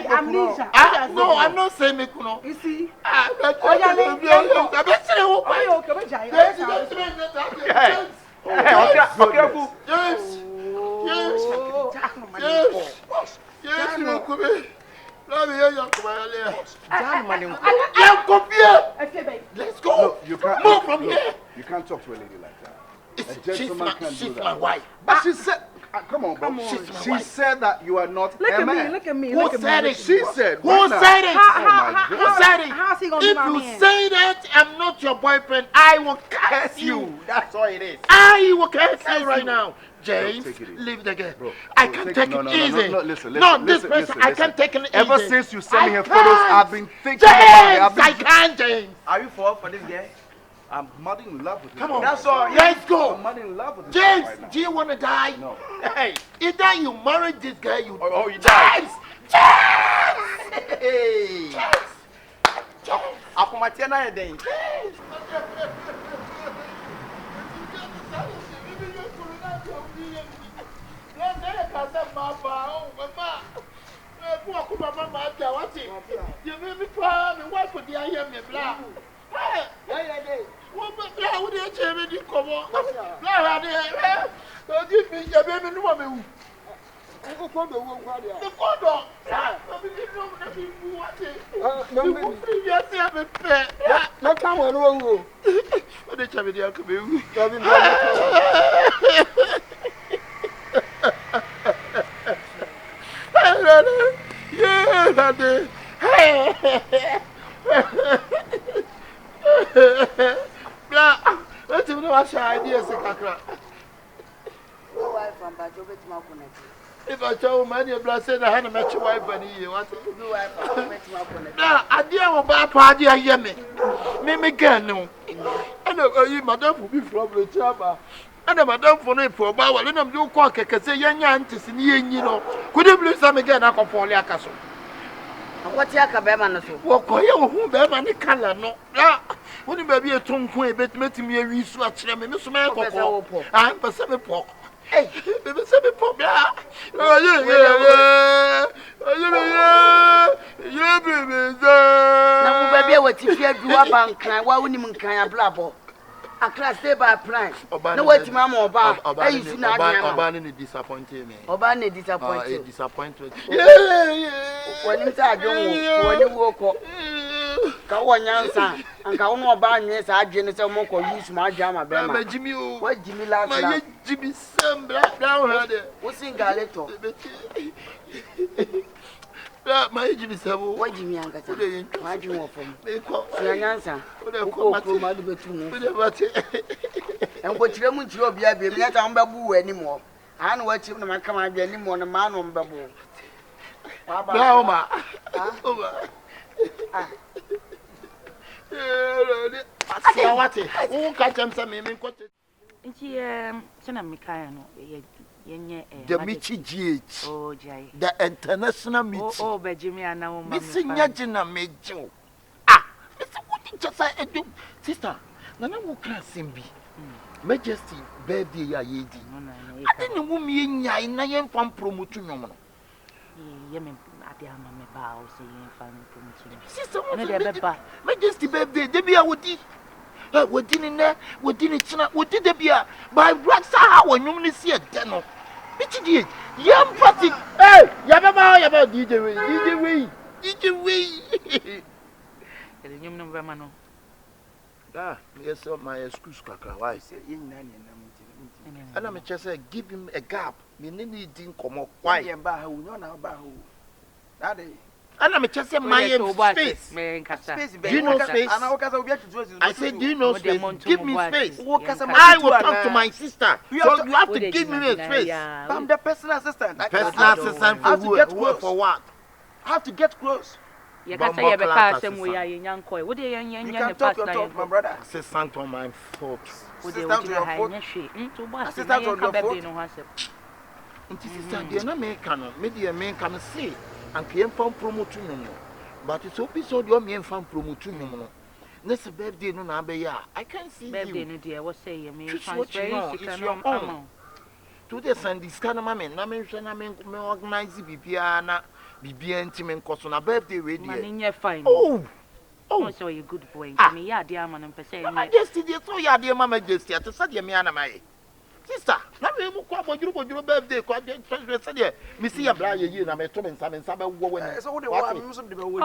[SPEAKER 9] Amnesia.
[SPEAKER 1] No, I'm not saying me kuno.
[SPEAKER 9] You see?
[SPEAKER 1] Let's go.
[SPEAKER 7] No, you can't
[SPEAKER 1] move from here.
[SPEAKER 7] You can't talk to a lady like that.
[SPEAKER 1] She's my wife.
[SPEAKER 7] But she said, come on, bro. She said that you are not a man.
[SPEAKER 9] Look at me.
[SPEAKER 1] Who said it?
[SPEAKER 7] She said.
[SPEAKER 1] Who said it? Who said it?
[SPEAKER 9] How's he gonna be my
[SPEAKER 1] If you
[SPEAKER 9] man?
[SPEAKER 1] say that I'm not your boyfriend, I will curse you.
[SPEAKER 8] That's all it is.
[SPEAKER 1] I will curse you right now. James, leave the girl.
[SPEAKER 7] Bro,
[SPEAKER 1] I can't take it easy.
[SPEAKER 7] No, listen.
[SPEAKER 1] This person, I can't take it easy.
[SPEAKER 7] Ever since you sent me her photos, I've been thinking
[SPEAKER 1] James,
[SPEAKER 7] about it.
[SPEAKER 1] I can't, James.
[SPEAKER 8] Are you for this guy?
[SPEAKER 7] I'm madly in love with her.
[SPEAKER 1] Come on.
[SPEAKER 8] That's all.
[SPEAKER 1] Let's go.
[SPEAKER 7] I'm madly in love with this
[SPEAKER 1] James,
[SPEAKER 7] right now.
[SPEAKER 1] do you want to die?
[SPEAKER 7] No.
[SPEAKER 1] Hey, either you marry this guy, you
[SPEAKER 8] you die.
[SPEAKER 1] James! James!
[SPEAKER 8] Hey.
[SPEAKER 1] James!
[SPEAKER 8] Akumatia then.
[SPEAKER 1] If I tell man your blood said I had a match wife and you want to do now, I dear about party. I hear me. Me can no. And you, madam, will be from the chapa. And a madam for me for about when I'm doing quack, I can say young aunties in you know. Could you believe some again? I can fall like a son.
[SPEAKER 5] What's your Akabenezer?
[SPEAKER 1] Walk on you, who bear money color, no. When you be a tongue quay, but met me a research, and Miss Malcolm. I'm for 7 pork. Hey, baby, 7 pork. Yeah, baby.
[SPEAKER 5] Now, baby, what if you do a bank? Why wouldn't you can blabber? A class day by plan. No, what Mamma about?
[SPEAKER 1] Obani disappointed me.
[SPEAKER 5] Obani disappointed.
[SPEAKER 1] Disappointed.
[SPEAKER 5] When you start doing, when you walk up, Kawan, and Kawan Banyas, I generate some more use my jama.
[SPEAKER 1] Jimmy,
[SPEAKER 5] what Jimmy last night?
[SPEAKER 1] Jimmy, some black down here.
[SPEAKER 5] What's in Galeto?
[SPEAKER 1] My Jimmy,
[SPEAKER 5] what Jimmy and my Jimmy from Yansa, and what you want to be a not on Babu anymore. I know what you want to come out anymore, the man on Babu.
[SPEAKER 1] Who catch him some men? The Michi GH.
[SPEAKER 5] Oh, Jay.
[SPEAKER 1] The international meeting.
[SPEAKER 5] Oh, Benjamin, I know.
[SPEAKER 1] Missing Yajina made you. Ah, Mr. Woody just I do. Sister, Nana will class him be. Majesty, baby, ya yedi. I didn't know me in Yain from promoting.
[SPEAKER 5] Yemen, I dare my bow, saying, family
[SPEAKER 1] promoting. Sister, Majesty, baby, Debbie, I would eat. We didn't there, we didn't, we did the beer by Raxa when you see a demo. Bitch, young party. Hey, Yabba, DJ Way.
[SPEAKER 5] You know, Ramano.
[SPEAKER 1] Ah, yes, my excuse, Kaka. Why say in Nanny? And I'm just say, give him a gap. Me need didn't come up. Why? And I'm just saying, my space. Do you know space? I said, do you know space? Give me space. I will talk to my sister. So you have to give me a space.
[SPEAKER 8] I'm the personal assistant.
[SPEAKER 1] Personal assistant for who? For what?
[SPEAKER 8] I have to get close.
[SPEAKER 5] You can say you be casting we are young coy. What do you young
[SPEAKER 8] talk your talk, my brother?
[SPEAKER 1] Assistant on my foot.
[SPEAKER 5] Assistant to your foot. To boss. Assistant on your foot. No answer.
[SPEAKER 1] Sister, they na make can media men can see and PM from promote no. But it's episode your men from promote no. Next birthday no na be ya. I can see
[SPEAKER 5] birthday no dear. What say you me?
[SPEAKER 1] It's your own. Today Sunday scan mama na me hwe na me organize bibia na bibia ntime nkoso na birthday we dey.
[SPEAKER 5] Man fine.
[SPEAKER 1] Oh,
[SPEAKER 5] so you good boy. Me ya dey am na pese.
[SPEAKER 1] Majesty dey so ya dey mama majesty. Ate say dey me ana mai. Sister, na me mu kwa bojuro birthday kwa say dey. Me see ya bra ye na me to me nsa be wo wani.
[SPEAKER 8] So what dey wa me so dey be wo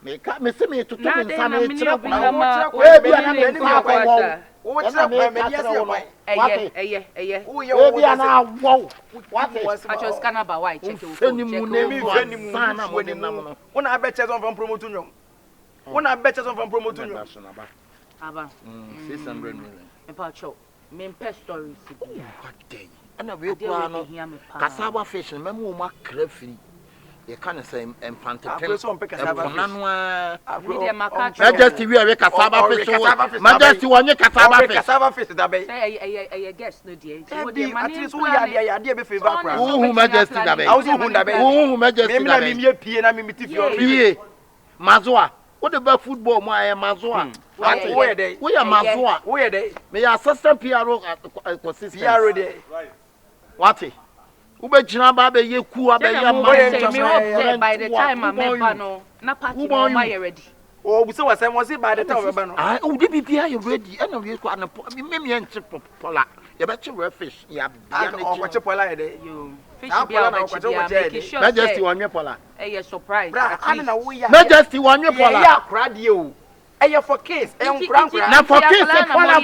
[SPEAKER 1] ni. Me ka me say me to me nsa me tira kwa.
[SPEAKER 8] We bi na me ni akwa. Wo tira kwa me dey say why.
[SPEAKER 5] Eye.
[SPEAKER 1] We bi na wo. What?
[SPEAKER 5] I just can about why check your
[SPEAKER 1] phone. Me sana mo ni na mo.
[SPEAKER 8] Una bet chance on promote nyom. Una bet chance on promote nyom.
[SPEAKER 5] Aba.
[SPEAKER 1] 600 million.
[SPEAKER 5] Me pa cho. Me pet stories.
[SPEAKER 1] What day? Ana we kwa no. Cassava fish me mo ma kra free. You can't say empante pen. Majesty we are cassava fish. Majesty wanye cassava fish
[SPEAKER 5] da be. Say guess no dear.
[SPEAKER 8] At least we are there be favor kra.
[SPEAKER 1] Who majesty da be. Who majesty da be.
[SPEAKER 8] Me pie na me mitifio.
[SPEAKER 1] Pie. Mazoa. What about football mo aye Mazoa.
[SPEAKER 8] Where dey?
[SPEAKER 1] We are Mazoa.
[SPEAKER 8] Where dey?
[SPEAKER 1] Me assistant PRO consistent.
[SPEAKER 8] PRO dey.
[SPEAKER 1] What? Ube jina ba be ye ku abe ya
[SPEAKER 5] ma by the time I member no na party no ma ready.
[SPEAKER 8] Oh, we say was by the time we no.
[SPEAKER 1] Ah, o de bibia you ready. E na we ku an me enche pola. You bet you fish. Ya bia na
[SPEAKER 8] chi pola dey.
[SPEAKER 5] You fish bia na make sure.
[SPEAKER 1] Majesty wanye pola.
[SPEAKER 5] Eh surprise.
[SPEAKER 1] Majesty wanye pola.
[SPEAKER 8] Ya akra die o. Eh for case. Eh nkra.
[SPEAKER 1] Na for case pola.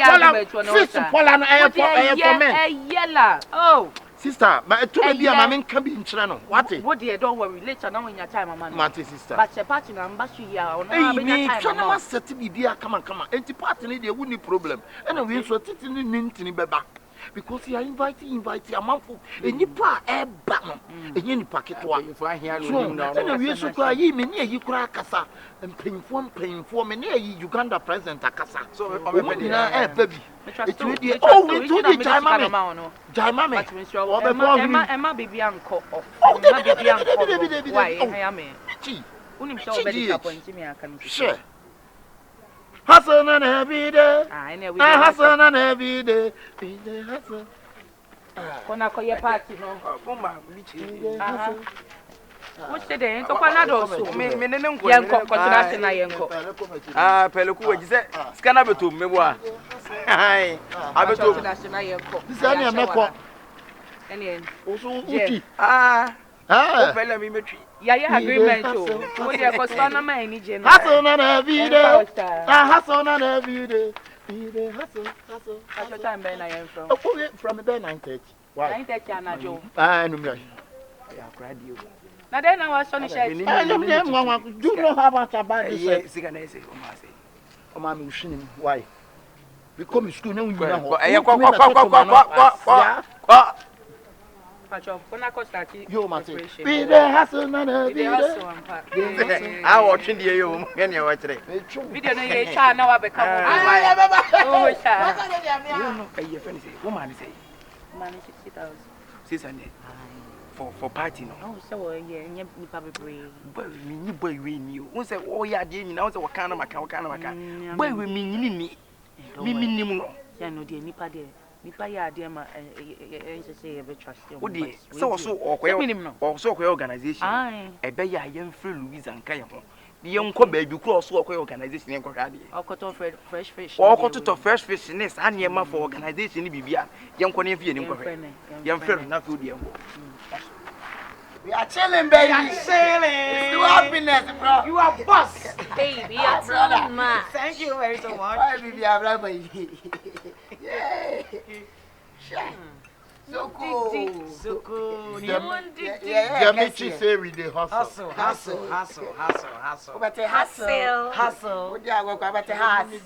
[SPEAKER 1] Fish pola no for men.
[SPEAKER 5] Eh yella. Oh.
[SPEAKER 1] Sister, but to be a man can be in Channel. What?
[SPEAKER 5] What dear, don't worry. Later, now in your time, man.
[SPEAKER 1] Matty, sister.
[SPEAKER 5] But your party number, you are on
[SPEAKER 1] a set to be dear. Come on. Anti party, there wouldn't problem. And we so sitting in back. Because you are inviting a month and you pa a button and you packet one. If I hear and we so cry ye near you crack casa and paying for me near Uganda president a casa. So, baby. Oh, we told you, Jaimame.
[SPEAKER 5] Emma baby uncle. Emma baby uncle. Why, I am a Unim so very appointing me. I can share.
[SPEAKER 1] Hustle and every day. I hustle and every day. Hustle.
[SPEAKER 5] When I call your party, no. What's the day? To Panado, me, Yanko,
[SPEAKER 8] Ah, Peluku, is it? Scanabetu, me wa. Hi, I bet you national Yanko.
[SPEAKER 1] This is a meko.
[SPEAKER 5] Any
[SPEAKER 1] also,
[SPEAKER 8] Pella me tree.
[SPEAKER 5] Yeah, agreement. What you cost on a man,
[SPEAKER 1] hustle and every day. Hustle and every day. Hustle.
[SPEAKER 5] At the time, Ben, I am from.
[SPEAKER 1] From the 9:30. Why?
[SPEAKER 5] 9:30, Anna Joe.
[SPEAKER 1] I know.
[SPEAKER 8] I cried you.
[SPEAKER 5] Now then, I was on the shed.
[SPEAKER 1] Do you know how much about this?
[SPEAKER 8] Yes,
[SPEAKER 1] Oh, mammy, why? We come to school now. You must be the hustle and I watch in the you anyway today.
[SPEAKER 5] We don't know your child now. I become
[SPEAKER 8] woman say,
[SPEAKER 5] money 60,000.
[SPEAKER 8] 600 for party no.
[SPEAKER 5] Oh, so yeah, you probably
[SPEAKER 8] boy we knew. Who say, oh yeah, dear, now what kind of maka. Boy we mean me. No.
[SPEAKER 5] Yeah, no dear, nipa there. Nipa ya dear ma say a bit trust you.
[SPEAKER 8] So organization. I bet ya young free Louise and Kayamo. The young baby cross work organization in Corradi.
[SPEAKER 5] Or cut off fresh fish.
[SPEAKER 8] Or cut to fresh fish in this and yama for organization in Bibia. Young Cornelia in Corradi. Young friend, not good.
[SPEAKER 2] We are chilling, baby. We are chilling. It's the happiness, bro. You are boss.
[SPEAKER 5] Baby, your brother. Man.
[SPEAKER 2] Thank you very so much. Why, baby, I'm like, baby. Yeah. So cool. So cool.
[SPEAKER 1] Yeah, Michi say we dey hustle.
[SPEAKER 2] Hustle. But hustle. What do I work about the hustle?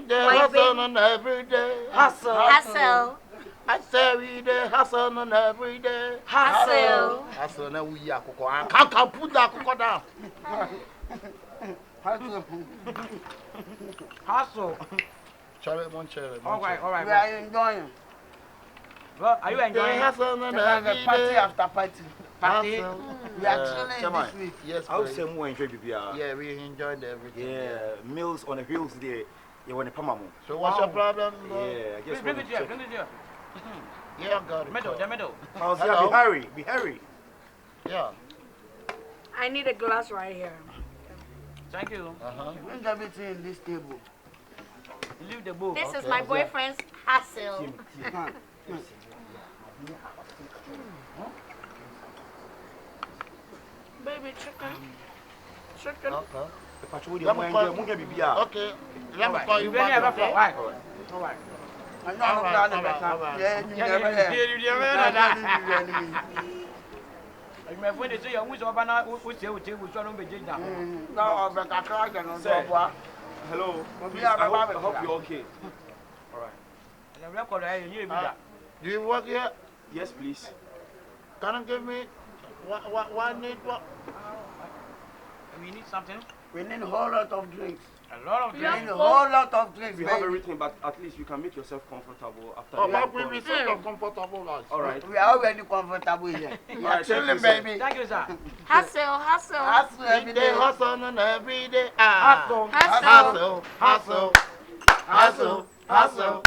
[SPEAKER 1] Hustle on every day.
[SPEAKER 2] Hustle.
[SPEAKER 1] I say we the hustle on every day.
[SPEAKER 5] Hustle.
[SPEAKER 1] Hustle na we ya koko. I can't put that koko down.
[SPEAKER 8] Hustle.
[SPEAKER 1] Cherry, one cherry.
[SPEAKER 8] All right.
[SPEAKER 2] We are enjoying.
[SPEAKER 8] Well, are you enjoying?
[SPEAKER 1] Hustle on
[SPEAKER 2] Party
[SPEAKER 1] every day.
[SPEAKER 2] after party.
[SPEAKER 8] Party?
[SPEAKER 2] We are chilling this week.
[SPEAKER 1] Yes,
[SPEAKER 3] I would say more enjoy BBR.
[SPEAKER 1] yeah, we enjoyed everything.
[SPEAKER 3] Yeah, meals on the hills there. You want a Pamamu.
[SPEAKER 1] So what's your problem?
[SPEAKER 3] Yeah, I guess.
[SPEAKER 8] Bring it here.
[SPEAKER 1] Yeah, I got it.
[SPEAKER 8] The middle.
[SPEAKER 3] Hello. Be hurry.
[SPEAKER 1] Yeah.
[SPEAKER 5] I need a glass right here.
[SPEAKER 8] Thank you.
[SPEAKER 2] Bring everything in this table.
[SPEAKER 8] Leave the book.
[SPEAKER 5] This is my boyfriend's hustle. Baby chicken.
[SPEAKER 1] Okay. Let me call you back.
[SPEAKER 8] Right.
[SPEAKER 2] All right. I know I'm not better. Yeah, you never have.
[SPEAKER 8] My friend is saying, "Who's over now? Who's here? Who's trying to be down?"
[SPEAKER 2] No, but I can't get on top.
[SPEAKER 3] Hello.
[SPEAKER 2] Please,
[SPEAKER 3] I hope you're okay. All right.
[SPEAKER 1] Do you work here?
[SPEAKER 3] Yes, please.
[SPEAKER 1] Can you give me what need what?
[SPEAKER 8] We need something.
[SPEAKER 2] We need a whole lot of drinks.
[SPEAKER 8] A lot of
[SPEAKER 2] We
[SPEAKER 8] drinks.
[SPEAKER 2] need a whole lot of drinks.
[SPEAKER 3] We have everything, but at least you can make yourself comfortable after.
[SPEAKER 1] Oh,
[SPEAKER 3] the
[SPEAKER 1] but we
[SPEAKER 3] alcohol.
[SPEAKER 1] so comfortable like.
[SPEAKER 3] All right.
[SPEAKER 2] We are already comfortable here. We are chilling, baby.
[SPEAKER 8] Thank you, sir.
[SPEAKER 5] Hustle.
[SPEAKER 2] Hustle every day.
[SPEAKER 1] Hustle on every day.
[SPEAKER 8] Hustle.
[SPEAKER 1] Hustle. Hustle. Hustle. Hustle.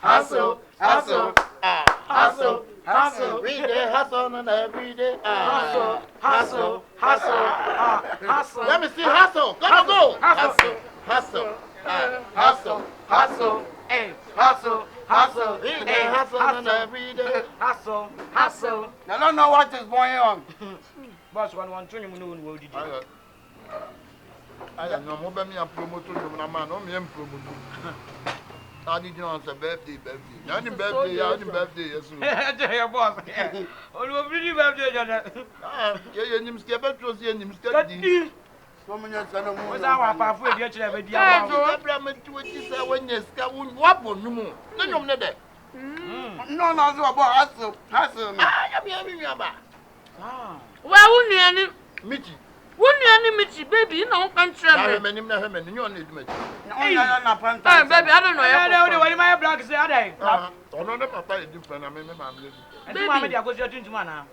[SPEAKER 1] Hustle. Hustle. Hustle. Hustle. We dey hustle on every day.
[SPEAKER 8] Hustle. Hustle.
[SPEAKER 1] Let me see hustle. Go. Hustle. Hustle. Hustle. Hustle.
[SPEAKER 8] Hey.
[SPEAKER 1] Hustle. We dey hustle on every day.
[SPEAKER 8] Hustle.
[SPEAKER 2] I don't know what is going on.
[SPEAKER 8] Boss, one training, no one will do.
[SPEAKER 1] I don't know. Mo me am promote na man. No me am promote. I did not say birthday. Any birthday, yes.
[SPEAKER 8] Hey, boss. Oh, really birthday, Jonathan.
[SPEAKER 1] Yeah, you scared about to see him scared.
[SPEAKER 2] So many son
[SPEAKER 8] What's our papa for the other day?
[SPEAKER 1] When you scared, what will you move? No, there.
[SPEAKER 2] No, about hustle.
[SPEAKER 5] Well, wouldn't any
[SPEAKER 1] Mitty.
[SPEAKER 5] wouldn't any Mitchy baby? No country.
[SPEAKER 1] I remember him and you need me.
[SPEAKER 5] Hey, baby, I don't know.
[SPEAKER 8] I don't know what my blog say. I
[SPEAKER 1] don't know. Papa is different. I mean, I'm
[SPEAKER 8] do want me to go to your man.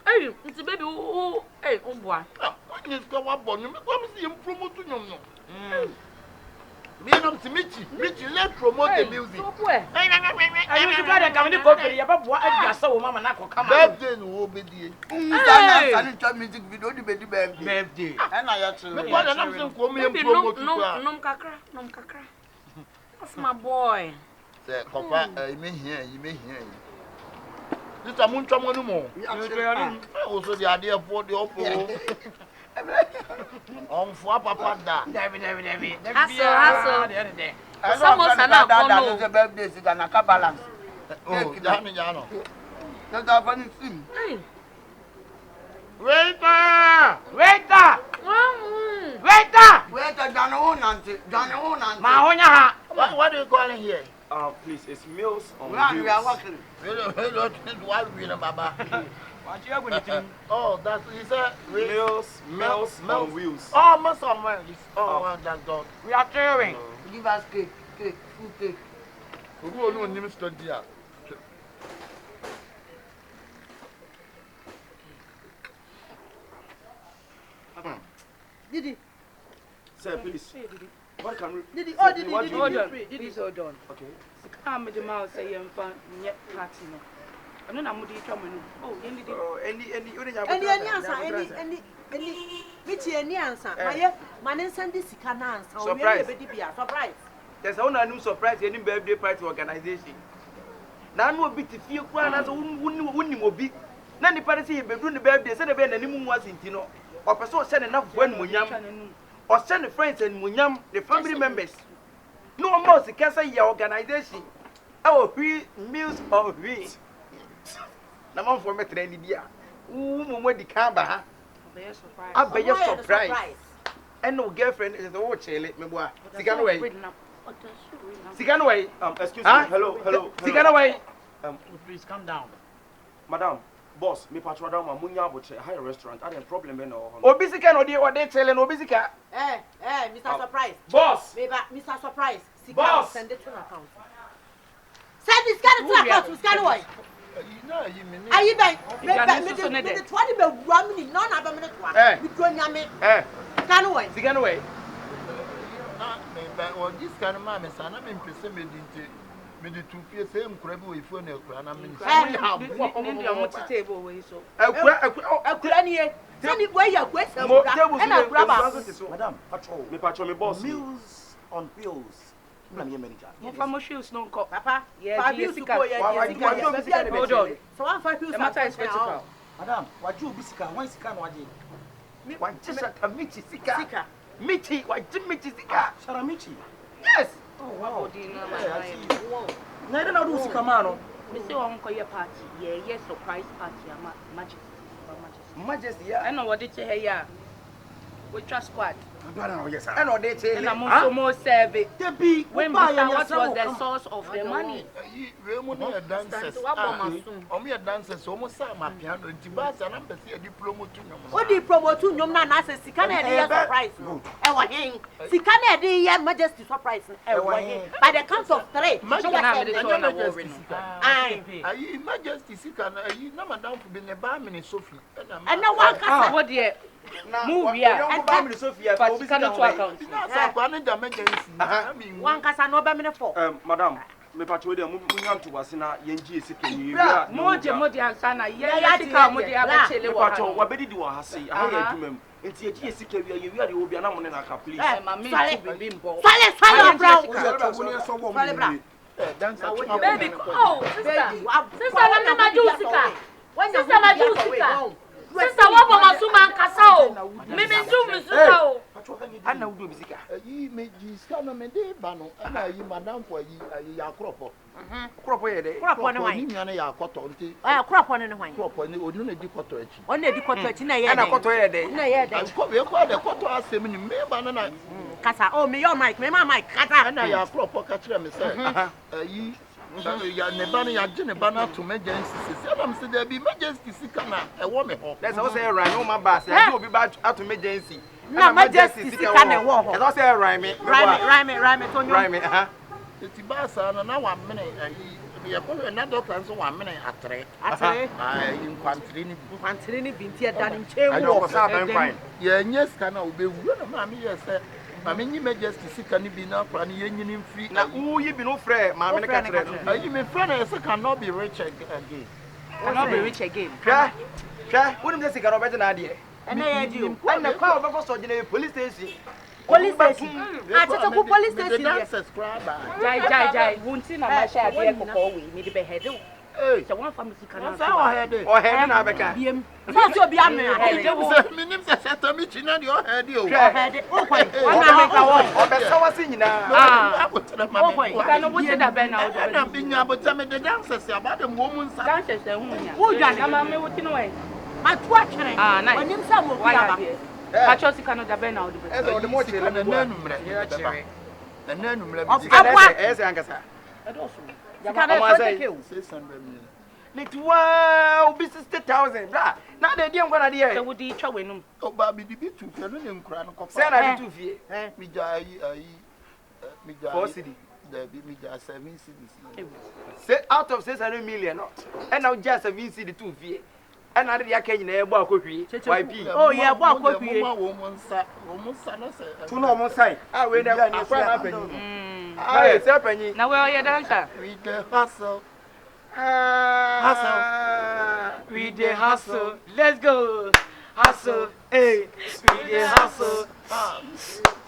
[SPEAKER 5] Hey, it's a baby who, hey, boy.
[SPEAKER 1] When you go up on you, let me see him promote to you. Me and Mitchy, let's promote the music.
[SPEAKER 8] I used to buy the company company about what I saw Mama Nako come
[SPEAKER 1] out. Birthday will be the
[SPEAKER 2] music video, the birthday. And I actually
[SPEAKER 5] no kakra. That's my boy.
[SPEAKER 1] Say, Papa, you may hear. This is a moon no more. Also, the idea for the oppo. For Papa,
[SPEAKER 5] David. Hustle. Someone's an
[SPEAKER 2] the birthday is an balance.
[SPEAKER 1] Oh, Damiano.
[SPEAKER 2] That's our funny thing.
[SPEAKER 1] Waiter,
[SPEAKER 8] John Mahonya.
[SPEAKER 1] What do you call it here?
[SPEAKER 3] Please, it's meals on
[SPEAKER 2] We are
[SPEAKER 3] wheels.
[SPEAKER 2] working.
[SPEAKER 1] Oh, that's is that
[SPEAKER 3] Meals on wheels.
[SPEAKER 1] Oh, most of mine is that's done.
[SPEAKER 8] We are touring.
[SPEAKER 2] Give us cake, food cake.
[SPEAKER 1] Who know him study here?
[SPEAKER 9] Didi.
[SPEAKER 3] Sir, please. What can we?
[SPEAKER 9] Didi. Hold on.
[SPEAKER 3] Okay.
[SPEAKER 9] Come with the mouse say you fan nyet party no. Ono na mudi twa manu. Oh, Didi. Any Michi any answer. Manen send this sika na answer. O we be di bia surprise.
[SPEAKER 8] There's a new surprise any birthday party organization. Now no bit to feel kwa na so wunni obi. Na ni party say be do the birthday say the be na nimu was intino. Or person send enough when munyam. Or send the friends and munyam, the family members. No more the cancer your organization. Our free meals or free. Na man for me training dia. Mo di kamba. I be surprise. And no girlfriend is the old chele me boy. Sigano way.
[SPEAKER 3] Excuse me. Hello.
[SPEAKER 8] Sigano way.
[SPEAKER 5] Please calm down.
[SPEAKER 3] Madam, boss, me patrol down my munya boche, high restaurant. I don't problem no.
[SPEAKER 8] Obisika no dey or dey tell no obisika.
[SPEAKER 9] Mr. Surprise.
[SPEAKER 3] Boss.
[SPEAKER 9] Mr. Surprise.
[SPEAKER 3] Boss.
[SPEAKER 9] Send it to an account. Send this guy to account. Scan away. Are you back? Me 20 be running none of a minute one. We go nyame. Scan away.
[SPEAKER 8] Scan away.
[SPEAKER 1] Well, this kind of man, son, I'm impressed me the 2 years same crab with phone and
[SPEAKER 9] table way so.
[SPEAKER 8] Tell
[SPEAKER 9] me where your question.
[SPEAKER 3] Madam, patrol me boss.
[SPEAKER 7] Meals on wheels.
[SPEAKER 9] Papa,
[SPEAKER 8] yeah,
[SPEAKER 9] hold on. So I'm 5 pills.
[SPEAKER 8] Madam, what you bisika? One sika no ade. One just a michi sika. Michi, what michi sika?
[SPEAKER 3] Saramichi.
[SPEAKER 8] Yes.
[SPEAKER 9] Oh wow.
[SPEAKER 8] Na ide na do sika ma no.
[SPEAKER 9] Me say one koye party. Yeah, surprise party ama Majesty.
[SPEAKER 8] Yeah.
[SPEAKER 9] I know what it here ya. We trust squad.
[SPEAKER 8] I know they say.
[SPEAKER 9] And I'm more serve it.
[SPEAKER 8] When
[SPEAKER 9] what was the source of the money?
[SPEAKER 1] We are dancers. Dancers almost my piano. Tibas and I'm a diploma to you.
[SPEAKER 9] What do you promote to you? Man, I say, Sikana surprise. I want him. Sikana, dear Majesty surprise. By the count of 3.
[SPEAKER 1] Majesty, Sikana, you know, Madame, for being a barman in Sophie.
[SPEAKER 9] And no one can what dear.
[SPEAKER 8] Move here. And Sophia, but
[SPEAKER 9] cannot account. One casa no bamina for.
[SPEAKER 3] Madam, me patrol dem munyam to wasina yenji sikeni.
[SPEAKER 9] Modi ansana ye tika modi abechele
[SPEAKER 3] wa. Patrol wa bedi di wa hase. Aye adumem. Enti ye ji sike wi ye wi ade obi na mo ne na ka please.
[SPEAKER 9] Mami bibi mbo. Sale bro. Baby, oh, sister, I'm not Jusika. Sister, my Jusika. Sister, what for Masuma Casao? Maybe do Misuo.
[SPEAKER 8] I know do Bisika.
[SPEAKER 1] You made you scan on me, Bano, and you, Madame, for you, a crop.
[SPEAKER 8] Crop where they
[SPEAKER 9] crop on a wine. I crop on a wine. Crop on the ordinary decotter. Only decotter in a year and a quarter day.
[SPEAKER 1] We call the quarter as a minimum banana.
[SPEAKER 9] Casa, oh, me, your mic, me, my Casa,
[SPEAKER 1] and I crop or catch them, sir. You. Nebana Jenebana to Majesty. I'm said there be Majesty Sikana, a woman.
[SPEAKER 8] That's also a rhyme, no my bass. I will be back out to Majesty.
[SPEAKER 9] No, Majesty Sikana walk.
[SPEAKER 8] That's also a rhyme.
[SPEAKER 9] Rhyme.
[SPEAKER 1] It's Bassa, and now 1 minute. We are going another plan, so 1 minute at 3. I in Quantrini been here done in chair.
[SPEAKER 8] I know what's happening.
[SPEAKER 1] Yes, can I be one of mammy? Yes, sir. I mean, you Majesty Sikani be now for any union free.
[SPEAKER 8] Now, who you be no friend, Mamma?
[SPEAKER 1] You may friend, I cannot be rich again.
[SPEAKER 9] Cannot be rich again.
[SPEAKER 8] Wouldn't this get a better idea?
[SPEAKER 9] And I had you.
[SPEAKER 8] And the car of a police station.
[SPEAKER 9] Police station. I took a police station. Jai, won't see my share before we need to be headed. So one family cannot
[SPEAKER 1] head
[SPEAKER 8] or head and Abaca.
[SPEAKER 9] Not to be a man.
[SPEAKER 1] Meaning that set a meeting on your head. You
[SPEAKER 9] had
[SPEAKER 8] or so was in now.
[SPEAKER 1] I'm being able to tell me the dancers about the woman's dancers.
[SPEAKER 9] Who done? I'm looking away. My watching. When you say, I chose to Canada Ben out of the motor and the
[SPEAKER 8] Let wow, be 60,000. Now they didn't want to hear.
[SPEAKER 9] Would each other win.
[SPEAKER 1] Oh, Baby, be too fair and crown.
[SPEAKER 8] Send I do fear.
[SPEAKER 1] Me jai,
[SPEAKER 8] city.
[SPEAKER 1] There be me just 7 cities.
[SPEAKER 8] Set out of 600 million. And now just a VC 2 feet. And I did can you walk with me.
[SPEAKER 9] Oh, yeah, walk with me.
[SPEAKER 8] Two normal side. I will never happen. I it's happening.
[SPEAKER 9] Now, where are you dancer?
[SPEAKER 1] Read the hustle.
[SPEAKER 9] Read the hustle. Let's go. Hustle. Hey, read the hustle.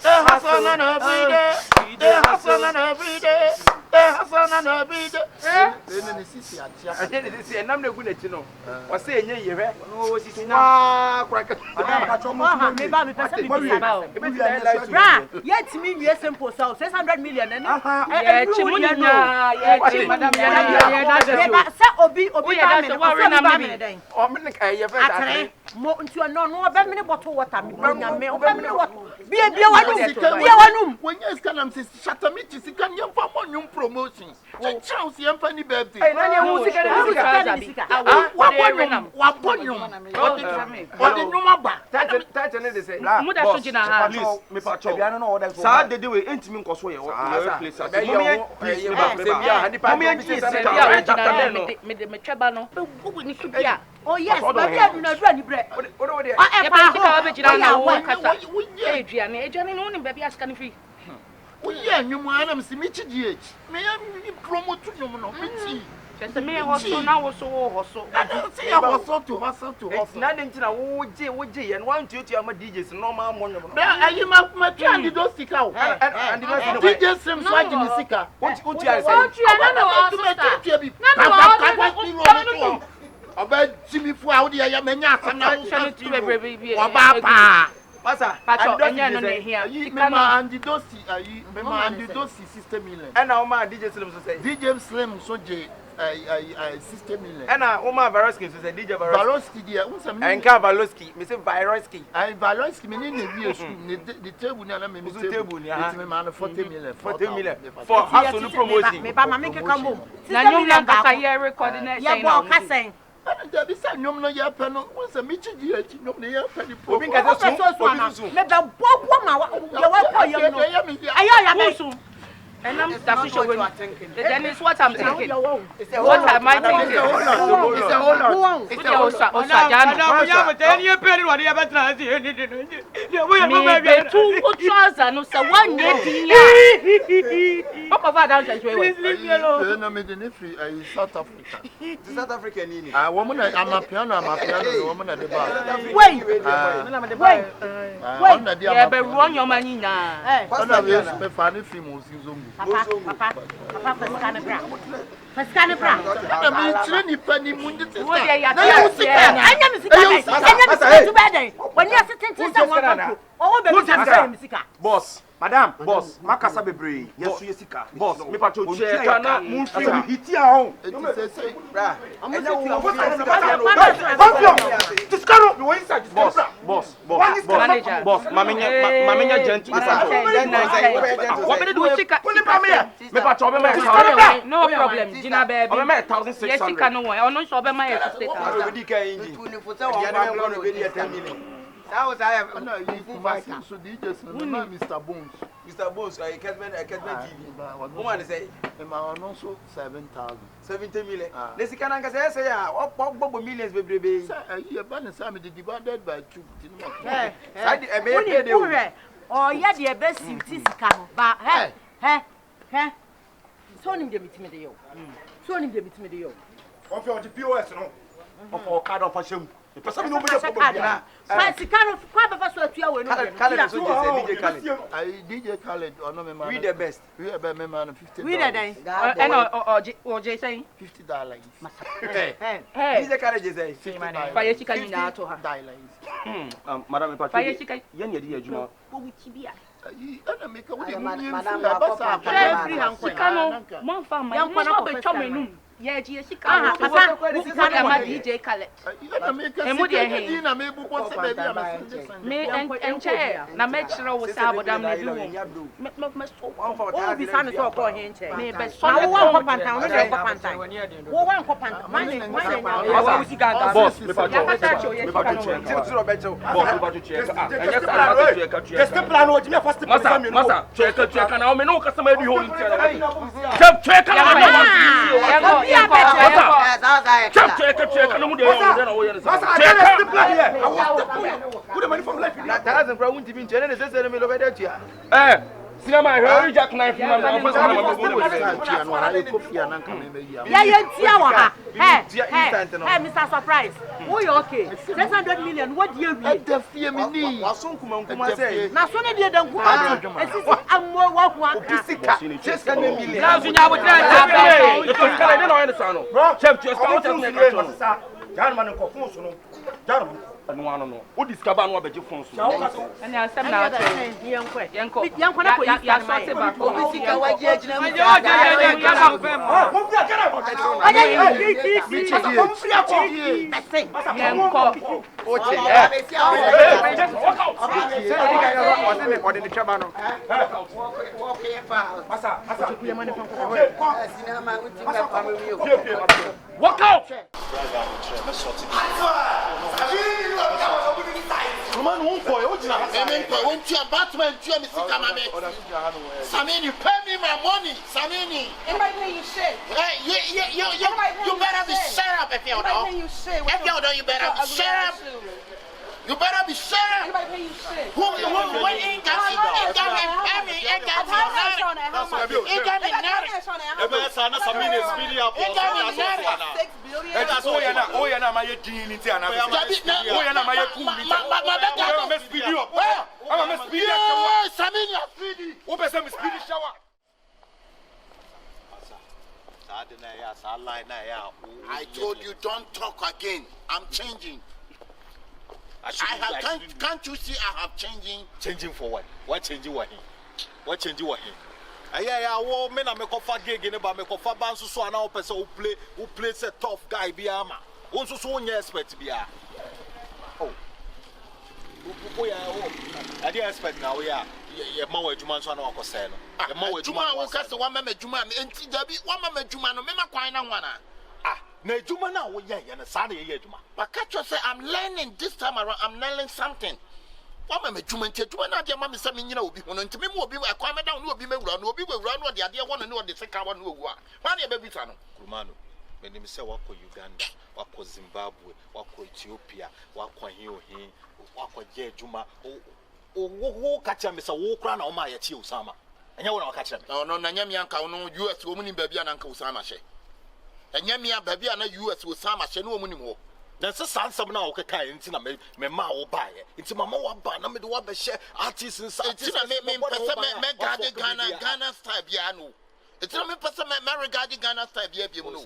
[SPEAKER 1] Hustle and every day. Hustle and every day. Hustle and every day.
[SPEAKER 8] I didn't see a number of good, you know. Or say, yeah, oh, she's now crack.
[SPEAKER 9] Yet me, yes, simple. So 600 million. And
[SPEAKER 1] promotion. Chance your funny birthday.
[SPEAKER 8] Hey, Nanya, who's the guy?
[SPEAKER 9] Oh yes, but we have no running bread.
[SPEAKER 1] Oh yeah, you man, see me GH. May I promote to you no me.
[SPEAKER 5] Just a mere hustle now so
[SPEAKER 1] See, I was so to hustle to
[SPEAKER 8] It's not into a wood and one duty on my DJs, no man.
[SPEAKER 1] Are you my child? You don't stick out.
[SPEAKER 8] And
[SPEAKER 1] DJ Sims like in the sicker.
[SPEAKER 8] What you
[SPEAKER 9] I
[SPEAKER 1] about Jimmy for out the Yamania.
[SPEAKER 5] Masa,
[SPEAKER 1] and the dosi system million.
[SPEAKER 8] And now my DJ Slim say
[SPEAKER 1] DJ Slim so J system million.
[SPEAKER 8] And now Oma Varoski say DJ
[SPEAKER 1] Varoski dear,
[SPEAKER 8] and Kavaloski, Mr. Varoski.
[SPEAKER 1] I Varoski meaning the table na me table ni ha. Me man 40 million.
[SPEAKER 8] 40 million for absolute promotion.
[SPEAKER 9] Me ba ma make come home.
[SPEAKER 5] Na nyum na kasa ye recording na say
[SPEAKER 9] na. Ya bo
[SPEAKER 1] and there be some no ya pano once a michi GH no ya penny pro.
[SPEAKER 8] Obi ka so
[SPEAKER 9] me ba bobo ma ya wa ko ya no. Ayo ya me so.
[SPEAKER 5] And I'm sure then it's what I'm thinking. What am I thinking? It's a whole lot. It's a whole lot.
[SPEAKER 1] South Africa.
[SPEAKER 8] South African.
[SPEAKER 1] Woman, I'm a piano, woman at the bar.
[SPEAKER 9] Wait.
[SPEAKER 5] But run your money now.
[SPEAKER 9] Papa, first kind of brown.
[SPEAKER 1] I mean, Trini Penny Mundi.
[SPEAKER 3] Boss, Madam, boss, Makasa Bebre, yes, Yesika, boss, me patrol chair, Moonfree, Hitia home. Boss, Mamma Gentle. What do we take? Me patrol,
[SPEAKER 5] no problem, Gina Baby, 1,600. Yes, no one, I'm not sure about my estate.
[SPEAKER 8] That was I have
[SPEAKER 1] so DJ Mr. Bones.
[SPEAKER 8] Mr. Bones, I can't TV. Woman say,
[SPEAKER 1] also 7,000.
[SPEAKER 8] 70 million. This can I say, what millions will be?
[SPEAKER 1] You're banning some divided by 2.
[SPEAKER 9] Oh, yeah, the best you come, but hey. So him give it to me. So him give it to me.
[SPEAKER 3] Of your POS, no? Of our card of a shame. The person who will
[SPEAKER 9] but kind of quite a first year when
[SPEAKER 1] DJ Khaled or no man.
[SPEAKER 8] We the best.
[SPEAKER 1] We have a man 50.
[SPEAKER 9] We the day.
[SPEAKER 5] Or Jay saying
[SPEAKER 1] $50.
[SPEAKER 8] Hey, DJ Khaled is a
[SPEAKER 5] fire chicken now to her.
[SPEAKER 3] Madam Patrick, Yenny, Juma.
[SPEAKER 5] Yeah, she can't. DJ Khaled. Me and chair. Now make sure we have damn
[SPEAKER 9] be son so call him. Me best one panta, one panta.
[SPEAKER 3] Boss, Cinema, hurry, Jack knife.
[SPEAKER 9] Yeah, Mr. Surprise. Oh, you okay? 600 million. What do you read?
[SPEAKER 1] The fear me need.
[SPEAKER 9] Now, so they don't go out. I'm more walk one.
[SPEAKER 8] 600 million.
[SPEAKER 5] Now, you know what I'm
[SPEAKER 3] Chef, just Jaro. No. What discover no be phone so.
[SPEAKER 5] And I said now yanko.
[SPEAKER 9] Yanko na police
[SPEAKER 5] ya sorte ba ko.
[SPEAKER 9] Obi sika waji agina mu.
[SPEAKER 3] Walk out! Man, won't go. Won't you Batman? You Samini, pay me my money. Samini.
[SPEAKER 4] Everybody pay you shit.
[SPEAKER 3] You better be shut up if you don't. If you don't, you better be shut up. You better be shut up.
[SPEAKER 4] Everybody pay you shit.
[SPEAKER 3] Who ain't got me? Ain't got me. Ain't got me. I told you don't talk again. I'm changing. Can't you see I have changing? Changing for what? What changing what? What changing what? Wo me na me kofa gig ne ba me kofa ban so na person who plays a tough guy biama. Won so nya expert bia. Oh. Who ya wo. I dey expect now we are. Ye ma wa adwuma so na wakose no. Ye ma wa adwuma wo ka se wa ma adwuma me enti dabi wa ma adwuma no me ma kwan na nwana. Na adwuma na wo ye na sa na ye adwuma. But catch you say I'm learning this time around. I'm learning something. What am I doing? Na dia ma me say me nyina obi hono ntime me obi akwa me down no obi mewura no obi wura no de ade won no de seka won no owu a. Wa na e be bisa no. Kurumano. Me nim say wako Uganda, wako Zimbabwe, wako Ethiopia, wako hin wako je adwuma. Wo kacha me say wo kra na o ma ye tie Osama. Enya wo na kacha me. No na nya me anka no US wo mu ni ba bia na anka Osama hye. Enya me ba bia na US Osama hye no wo mu ni ho. Then say sansam na wo keka enti na me ma wo ba ye. Enti mama wo ba na me de wo ba hye artists and artists na me pese me gade Ghana style bia no. Enti na me pese me regard Ghana style bia mu no.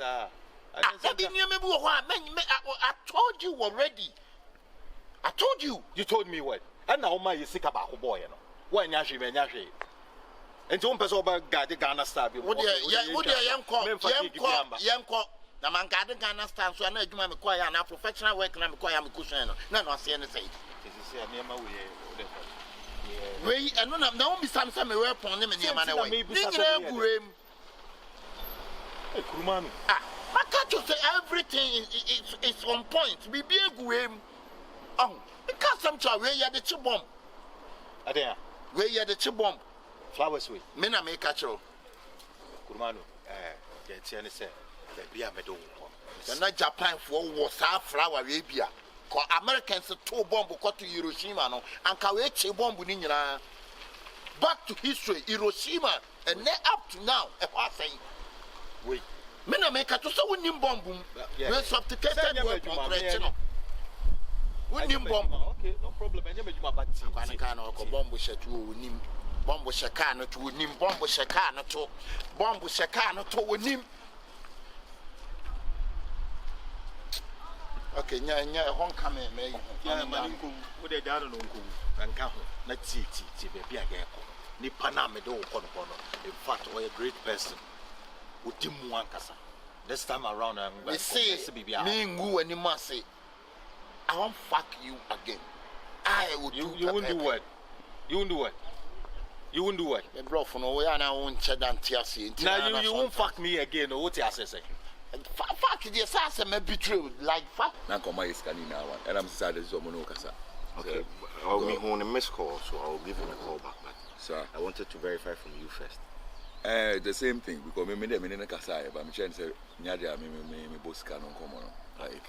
[SPEAKER 3] I told you already. I told you. You told me what? And now my you sick about boy, you know. Why nyashi me nyashi? And to person about Ghana style. What yanko. Na man Ghana style so na adwuma me kwaya na professional work na me kwaya me cushion no. Na no ase ne say. Say me ma we eno na na obi sam say me we pon ne me ne ma na we. Ni nyina gurem. Hey Kurumanu. I can't you say everything is on point. We be a gurem. Oh, because some child where you the chibomb. Adea. Where you the chibomb. Flowers way. Me na make catch you. Kurumanu. Get you say. Be a meadow. The not Japan for was our flower Arabia. Cause Americans two bomb go to Hiroshima no and kawe bomb in Nina. Back to history, Hiroshima, and then up to now, if I say, wait. Mena make a to so winning bomb boom. We're sophisticated weapon. Winning bomb. Okay, no problem. And you make my bad bomb shet to nim. Bomb shakano to nim. Bomb shakano to bomb shakano to nim. Okay, nya hon come me. Yeah, maninku. Wo de dano no nku. Anka ho. Na ti baby ageko. Ni pana me do kono. In fact, we a great person. Udimu ankasa. This time around I'm going to say me ngu anymore say I won't fuck you again. I would do you won't do what? You won't do what? You won't do what? The bro for no way na won't check and TRC. Now you won't fuck me again or what you say? Fuck the assassin me betray like fuck.
[SPEAKER 10] Na come is canina one and I'm sad as someone kasa.
[SPEAKER 11] Okay. I'll be on a missed call so I'll give him a call back. But
[SPEAKER 10] sir,
[SPEAKER 11] I wanted to verify from you first.
[SPEAKER 10] The same thing because me na kasai but me trying to say nyade me boss can on come on like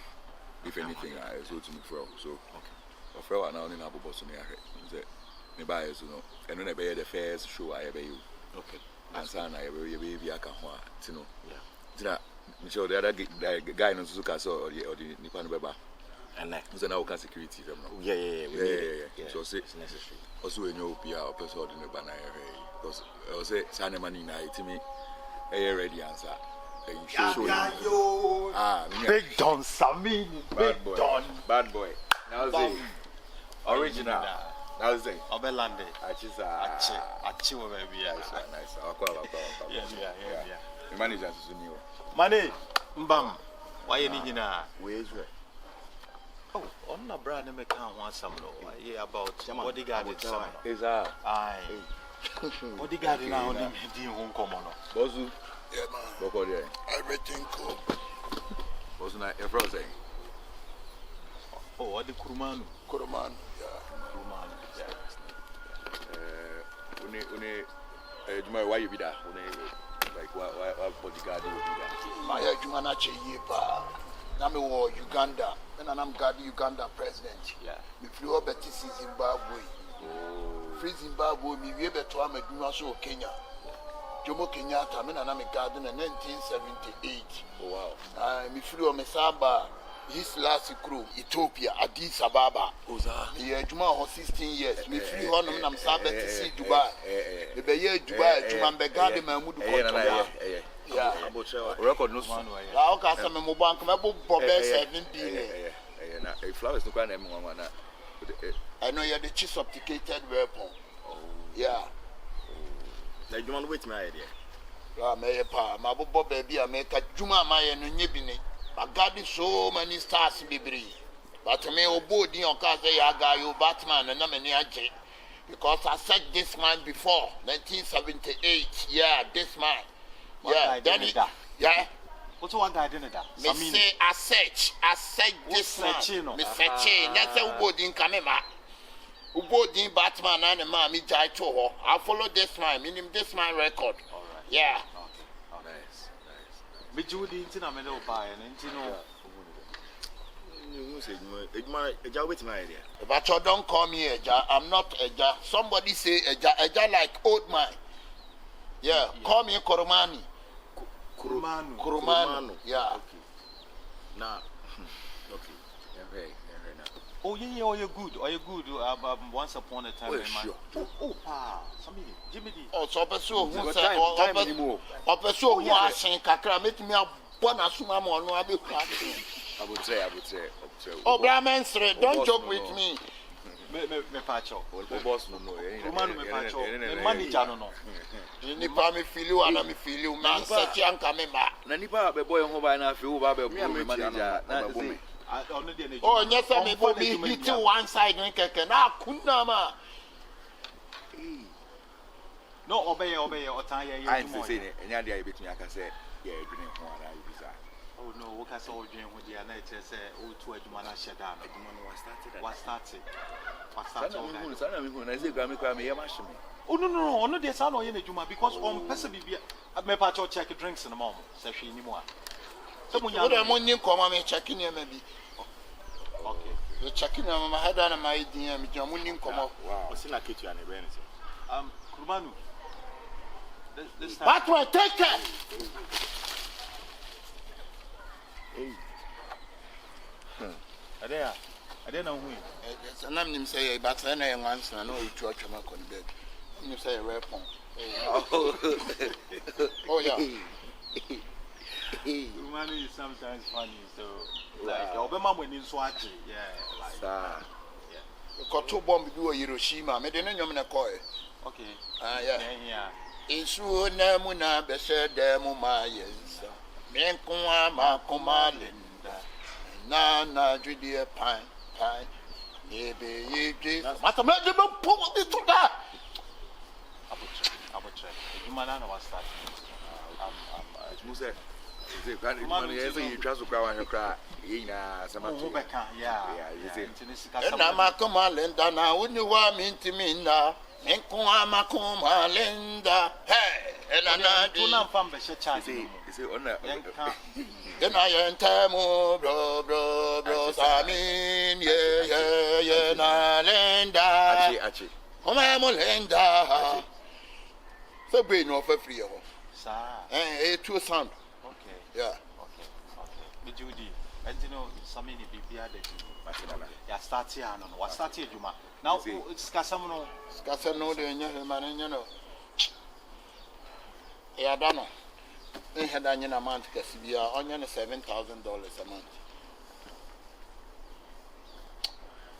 [SPEAKER 10] if anything I so to me for so okay for now na abo boss me ahwe say me buy so no and when be the first show I ever you
[SPEAKER 11] okay
[SPEAKER 10] and say na you be aka ho a ti no yeah dira me show the other guy no so ka so or the nipa no beba and like so na we security them no yeah so say it's necessary also when you be a person or the bana because I say Sana Manina, it me a ready answer.
[SPEAKER 3] Big Don Samini.
[SPEAKER 10] Bad boy. Bad boy. Now say original. Now say
[SPEAKER 3] Obelande.
[SPEAKER 10] Achi
[SPEAKER 3] baby.
[SPEAKER 10] Nice. Yeah. The manager is new.
[SPEAKER 3] Money. Mbam. Why you need na?
[SPEAKER 10] Where's it?
[SPEAKER 3] Oh, on na brand me can want some no. Yeah, about bodyguard in some.
[SPEAKER 10] Is that?
[SPEAKER 3] Aye. Bodyguard now on the home common.
[SPEAKER 10] Bozu.
[SPEAKER 2] Yeah, man.
[SPEAKER 10] Boko there.
[SPEAKER 2] Everything cool.
[SPEAKER 10] Bozu na your brother.
[SPEAKER 3] Oh, what the Kurumanu?
[SPEAKER 2] Kurumanu. Yeah.
[SPEAKER 3] Kurumanu.
[SPEAKER 10] Yeah. Why you be there? Like why bodyguard you be there?
[SPEAKER 2] My Jumana Cheyepa. Now me war Uganda. And I'm guarding Uganda president.
[SPEAKER 3] Yeah.
[SPEAKER 2] Me flew up to Zimbabwe. Free Zimbabwe, me be able to am a Dunaso Kenya. Jomo Kenyatta, me and I'm a garden in 1978.
[SPEAKER 10] Oh wow.
[SPEAKER 2] Me flew on Mesaba. His last crew, Ethiopia, Addis Ababa. Yeah, Juma for 16 years. Me flew on and I'm Sabbath to see Dubai. The Bayer Dubai, Juma Begadi Mahmoud. Yeah,
[SPEAKER 10] record no one.
[SPEAKER 2] I'll cast some mobile bank, my book, Bob 7 billion.
[SPEAKER 10] A flower is no kind of one.
[SPEAKER 2] I know you're the chief sophisticated weapon. Yeah.
[SPEAKER 11] Now you want to wait my idea?
[SPEAKER 2] My book, baby, I make a Juma Maya and Nibini. I got so many stars, baby. But to me, Obodi on Kaze Yaga, you Batman, and I'm an Yaji. Because I said this man before, 1978. Yeah, this man. Yeah, then yeah.
[SPEAKER 3] What's one guy didn't that?
[SPEAKER 2] Me say I said this man. Me search. That's Ubodi in Kamema. Ubodi Batman and the man me jai to. I follow this man, meaning this man record.
[SPEAKER 3] All right.
[SPEAKER 2] Yeah.
[SPEAKER 3] Okay. Nice. But you didn't know me no buy and you know.
[SPEAKER 11] You say Eja wait my idea.
[SPEAKER 2] But you don't call me Eja. I'm not Eja. Somebody say Eja. Eja like old man. Yeah. Call me Koromani. Kurumanu. Yeah.
[SPEAKER 11] Okay. Now. Okay.
[SPEAKER 10] Very now.
[SPEAKER 3] Oh yeah, you're good. Oh, you're good. Once upon a time,
[SPEAKER 10] sure.
[SPEAKER 3] Oh, pa. Somebody, Jimmy D.
[SPEAKER 2] Oh, so person who said, or person who was saying, "Kakra, make me a bona suma mo no abi kwati."
[SPEAKER 10] I would say.
[SPEAKER 2] Oh, Brahman, don't joke with me.
[SPEAKER 3] Me pacho.
[SPEAKER 10] Boss no.
[SPEAKER 3] Kumanu me pacho. Me manager no.
[SPEAKER 2] Ni pa me feel you and me feel you. Man, set you and come back.
[SPEAKER 10] Na nipa be boy ho ba na fi wo ba be manager.
[SPEAKER 2] Oh, yes, I may be hit one side and keke na kunna ma.
[SPEAKER 3] No, obey or tie.
[SPEAKER 10] I say any idea bit me aka say yeah dwene ho ana you bisa.
[SPEAKER 3] Oh no, what can so dwene ho dia na say o to adwuma na sheda na adwuma no was started.
[SPEAKER 10] Sana me hu na say gwa me kwa me yema hye me.
[SPEAKER 3] Oh no, no dey say no ye na adwuma because on person bibia me pa cho check drinks in the mom say hwe ni mu a.
[SPEAKER 2] So munya no mo nyin koma me check ni ma bi.
[SPEAKER 3] Okay.
[SPEAKER 2] You check in my head and my idea me jamu nyin koma.
[SPEAKER 11] Wow. What's in a kitchen and anything?
[SPEAKER 3] Kurumanu. This time.
[SPEAKER 2] What will take it?
[SPEAKER 11] Hey.
[SPEAKER 3] I don't know who.
[SPEAKER 2] There's a name say, but I know once I know you church my con bed. You say a weapon. Oh, yeah.
[SPEAKER 3] Kurumanu is sometimes funny, so like Obama when in Swati, yeah, like
[SPEAKER 2] yeah. Got two bombs do a Hiroshima, made an enemy coy.
[SPEAKER 3] Okay.
[SPEAKER 2] Yeah. It's Namuna Besser Demuma, yes. Menkuma Makuma Linda. Nana Judia Pine. Maybe you mathematical pull it to that.
[SPEAKER 3] I will check. You man was starting.
[SPEAKER 10] Muse. Is it can you trust to cry and cry?
[SPEAKER 3] Yeah.
[SPEAKER 2] And I'm a Linda now. Wouldn't you want me to me now? Menkuma Makuma Linda. Hey, and I do not find the chat.
[SPEAKER 10] Is it on that?
[SPEAKER 2] Then I enter more, bro. I mean, yeah, na Linda.
[SPEAKER 10] Achi.
[SPEAKER 2] Oh, my Linda. So be no for free.
[SPEAKER 3] Sir.
[SPEAKER 2] Eh, two sound.
[SPEAKER 3] Okay.
[SPEAKER 2] Yeah.
[SPEAKER 3] Okay. Judy, and you know, some many be added. Yeah, start here, no. What start here, Juma? Now, it's Casamano.
[SPEAKER 2] Scasano, the man, you know. Yeah, I don't know. In had an amount Cassibia, onion $7,000 a month.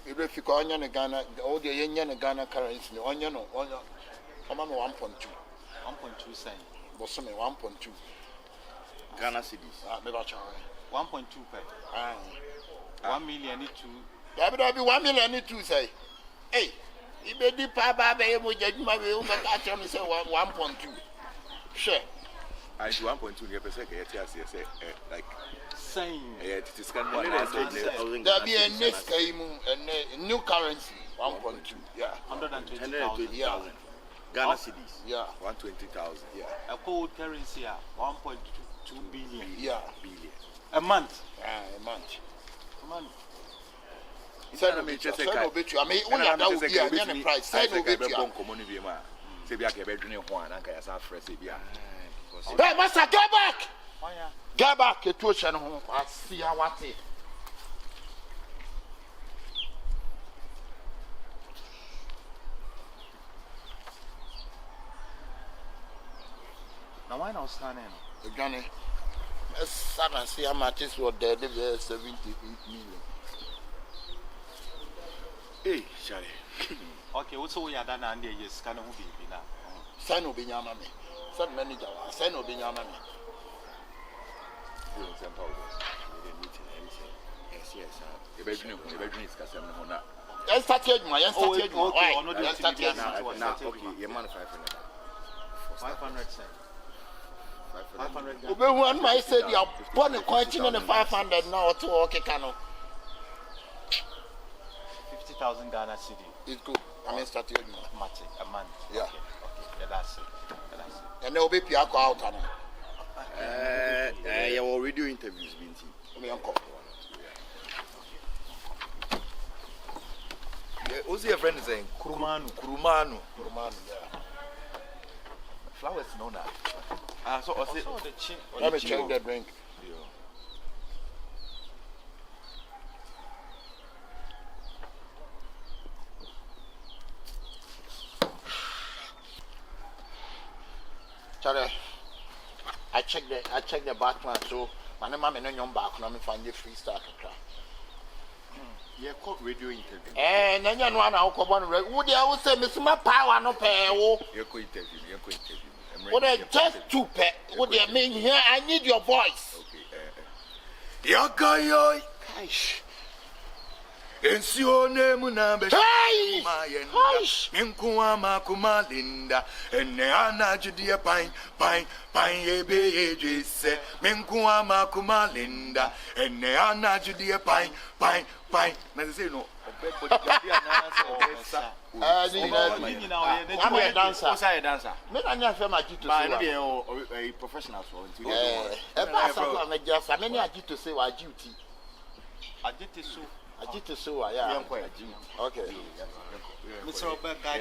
[SPEAKER 2] If you call onion a Ghana, all the yen Ghana currency, onion or 1.2.
[SPEAKER 3] 1.2 cents.
[SPEAKER 2] But some 1.2
[SPEAKER 11] Ghana cedis.
[SPEAKER 2] Never try.
[SPEAKER 3] 1.2 per. 1 million need to.
[SPEAKER 2] That would be 1 million need to say. Hey, you may be Papa, you will get my way over catch him say 1.2. Sure.
[SPEAKER 10] I do 1.2 per second. Like
[SPEAKER 3] same.
[SPEAKER 10] It is kind
[SPEAKER 2] there be a next a new currency 1.2. Yeah.
[SPEAKER 3] 120,000.
[SPEAKER 2] Yeah.
[SPEAKER 11] Ghana cedis.
[SPEAKER 2] Yeah.
[SPEAKER 10] 120,000.
[SPEAKER 2] Yeah.
[SPEAKER 3] A cold currency 1.2 billion.
[SPEAKER 2] Yeah.
[SPEAKER 10] Billion.
[SPEAKER 3] A month.
[SPEAKER 2] A month.
[SPEAKER 3] A month.
[SPEAKER 2] Send me just say I mean only that would be a price. Send me bet you.
[SPEAKER 10] Say be a bedroom one and can say fresh be.
[SPEAKER 2] Hey, master, get back! Get back to channel. I see what it.
[SPEAKER 3] Now why not standing?
[SPEAKER 2] Johnny, son, I see how much is what there. 78 million.
[SPEAKER 10] Hey, Charlie.
[SPEAKER 3] Okay, what's all you done and there is kind of be now.
[SPEAKER 2] Sign will be your mammy. Son manager, sign will be your mammy.
[SPEAKER 10] Yes. The bedroom is Cassam.
[SPEAKER 2] I started my okay,
[SPEAKER 11] your man 500.
[SPEAKER 3] 500 cents. 500.
[SPEAKER 2] One might say you are born a question and 500 now to okay, cano.
[SPEAKER 3] 50,000 Ghana cedi.
[SPEAKER 2] It's good. I mean, started
[SPEAKER 3] a month.
[SPEAKER 2] Yeah.
[SPEAKER 3] Okay, that's it.
[SPEAKER 2] And there will be Piaco out.
[SPEAKER 11] Your radio interviews, Binti.
[SPEAKER 2] Me uncle.
[SPEAKER 10] Who's your friend saying? Kurumanu.
[SPEAKER 2] Yeah.
[SPEAKER 10] Flowers, no, now.
[SPEAKER 3] So the chin.
[SPEAKER 2] Let me check the drink. Charlie, I check the background so my name is no back. Now me find the freestyle.
[SPEAKER 11] Yeah, called radio interview.
[SPEAKER 2] And then you know how come on. Would you always say, Miss My Power no pay?
[SPEAKER 10] You're going to interview.
[SPEAKER 2] Would I just two pay? Would you mean here? I need your voice.
[SPEAKER 10] Okay. Yakayo.
[SPEAKER 2] Gosh.
[SPEAKER 10] Ensione munabe.
[SPEAKER 2] Hey!
[SPEAKER 10] Gosh. Minkuama kumalinda. Eneana judia pine ebe ejese. Minkuama kumalinda. Eneana judia pine. Na say no.
[SPEAKER 2] I'm a dancer.
[SPEAKER 3] What's a dancer?
[SPEAKER 2] Me na nya fe ma jito
[SPEAKER 11] But a professional so until
[SPEAKER 2] e ba sa ko na just am any ajito say wa duty. Ajito so yeah. Okay.
[SPEAKER 3] Mr. Obeka,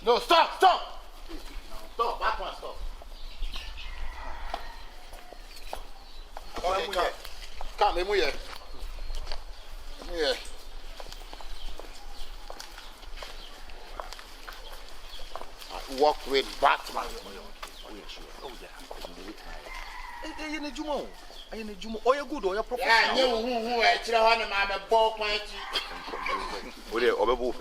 [SPEAKER 2] no, stop. Stop, back one, stop. Okay, come, emu here. Walk with Batman.
[SPEAKER 10] Oh yeah. Oh, you're good. Oh, you're professional.
[SPEAKER 2] Yeah, who actually want to have a ball point.
[SPEAKER 10] Oh, yeah, Obebu.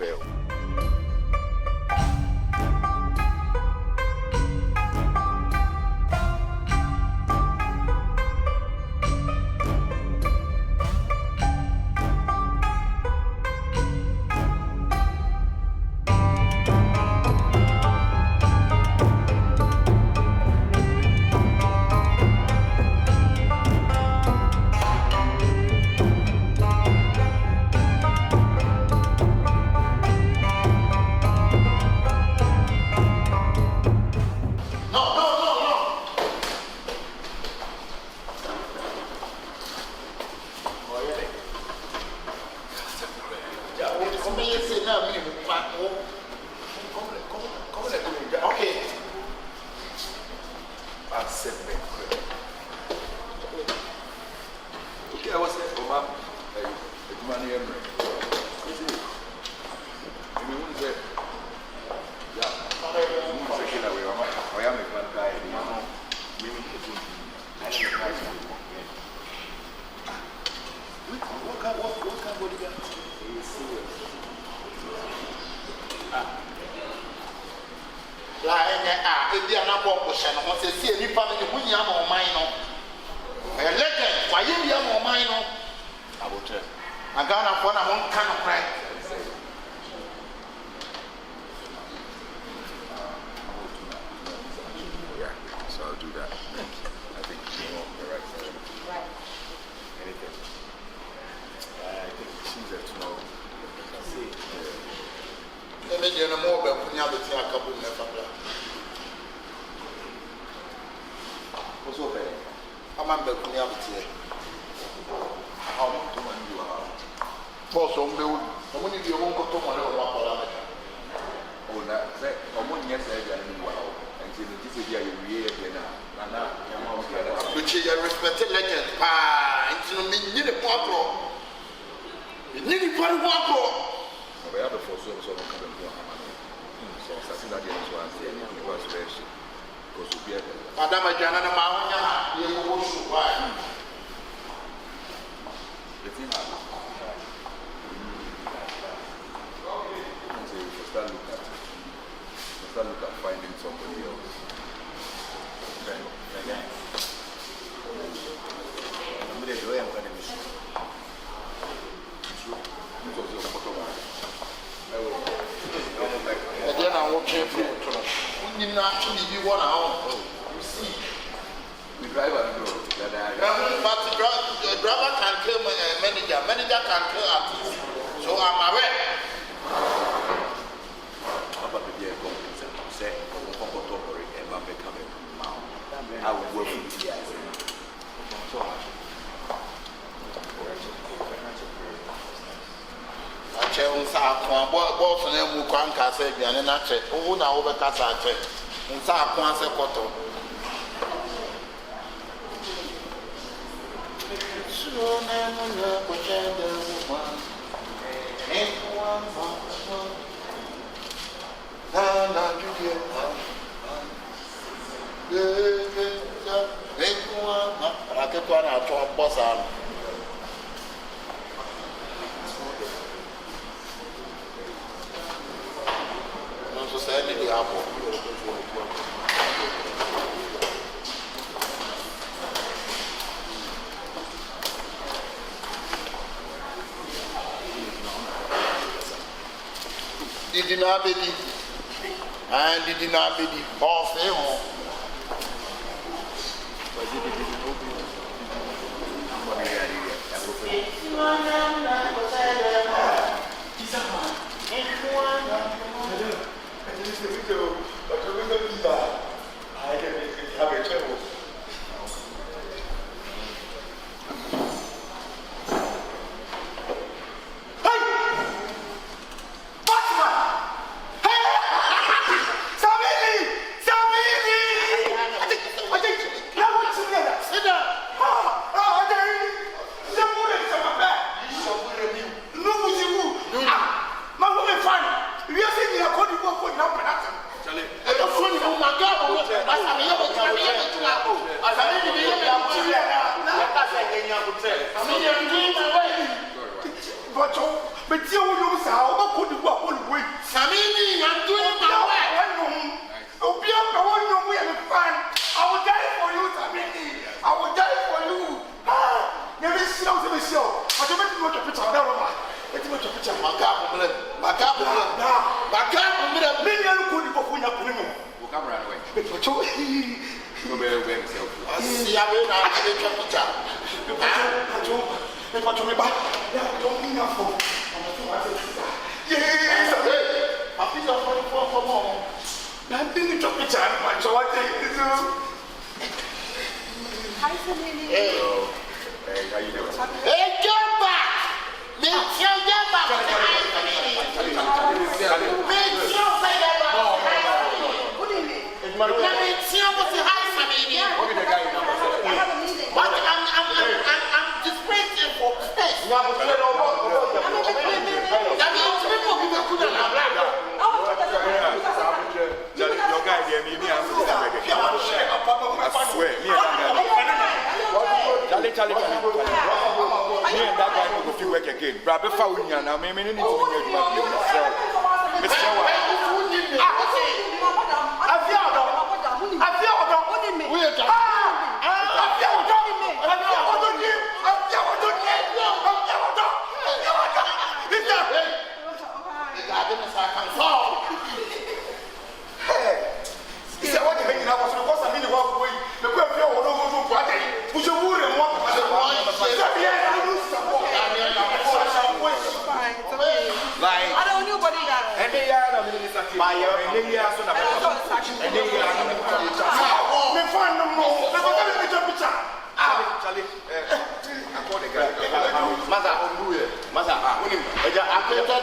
[SPEAKER 10] What's up, man?
[SPEAKER 2] I'm on the community.
[SPEAKER 10] How much do you have?
[SPEAKER 2] For some build, how many of you won't go to one of our
[SPEAKER 10] Oh, that's it. I'm one yes, I got a wow. And see the GCD, you again now.
[SPEAKER 2] Which is a respected legend. Into me, need a quattro. You need a quattro.
[SPEAKER 10] We have a force of some kind of so something that you want to say, it was very shit. Because we have
[SPEAKER 2] Madame Jana, you will survive.
[SPEAKER 10] the thing happens. Start look at finding somebody else. Okay. I'm going to do it. I'm going to miss you.
[SPEAKER 2] Again, I won't change food. We did not actually be one hour. You see.
[SPEAKER 10] We drive and go.
[SPEAKER 2] But the driver can kill manager. Manager can kill artist. So I'm aware.
[SPEAKER 10] I will work with you.
[SPEAKER 2] I tell Sa, boss and them who can't cast it, and I check. Oh, now over Casa check. And Sa can't say cotton. So, did not be and did not be the off home.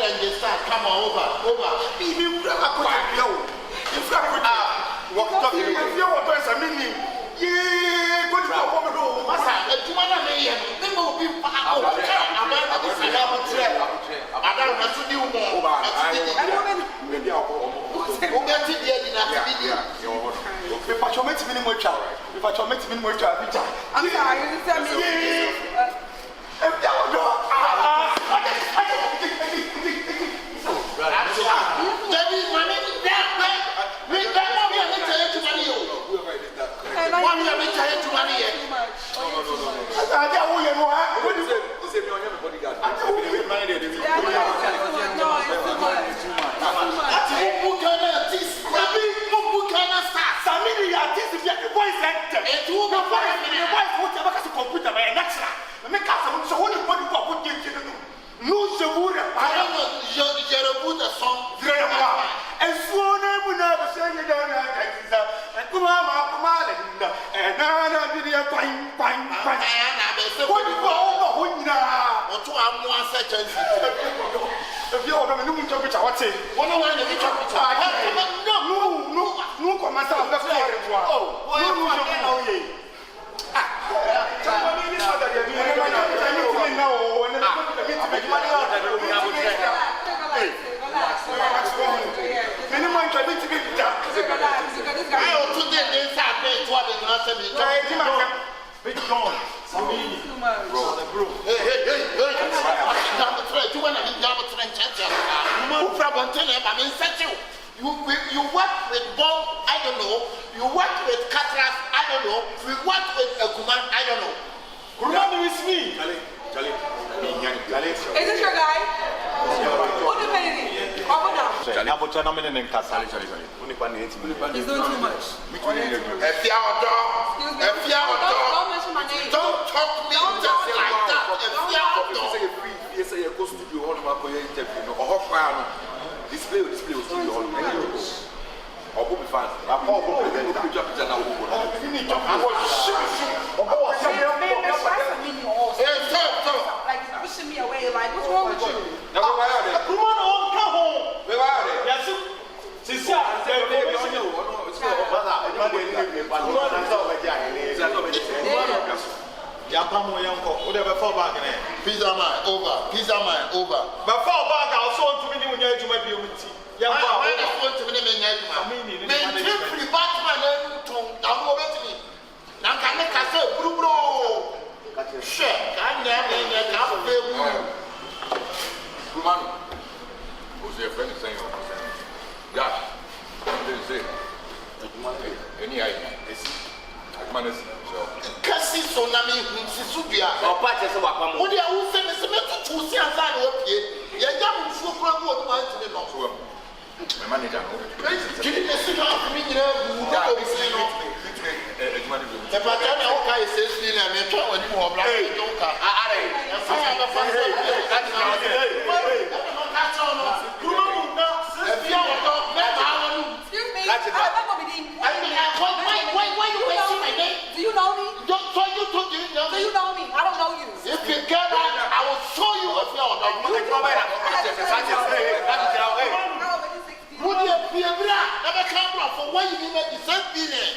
[SPEAKER 2] and they start. Come on, over. You work with Bob, I don't know. You work with Katras, I don't know. We work with Kuman, I don't know. Kuman is me.
[SPEAKER 4] Is this your guy? What do you mean? Up or down? He's doing too much.
[SPEAKER 2] Efia, don't mention my name. Don't talk to me just like that.
[SPEAKER 10] Display was studio. I'll be fine. I'll call for the picture now.
[SPEAKER 4] Like pushing me away. Like, what's wrong with you?
[SPEAKER 3] Come home. Yes,
[SPEAKER 2] Pizza man, over.
[SPEAKER 3] But fall back, I'll show to me when you might be able to. Yeah,
[SPEAKER 2] I want to be free Batman to me. Now can make us say, bro. Shit, I never
[SPEAKER 10] Who's your friend saying? Yeah, didn't say. Any idea?
[SPEAKER 2] Kasi sonami Sisubia. Or patches of Wapam. What are you saying? It's meant to see a sign of it. You're young for what wants to be not to him. My manager, didn't you see how me who don't be saying it? The Patana Oka is saying, I'm a child when you are black. Why you wasting my name?
[SPEAKER 4] Do you know me?
[SPEAKER 2] So you told you know me?
[SPEAKER 4] Do you know me? I don't know you.
[SPEAKER 2] If you get out, I will show you a floor. Would you be a black? Never come from for why you need the same feeling.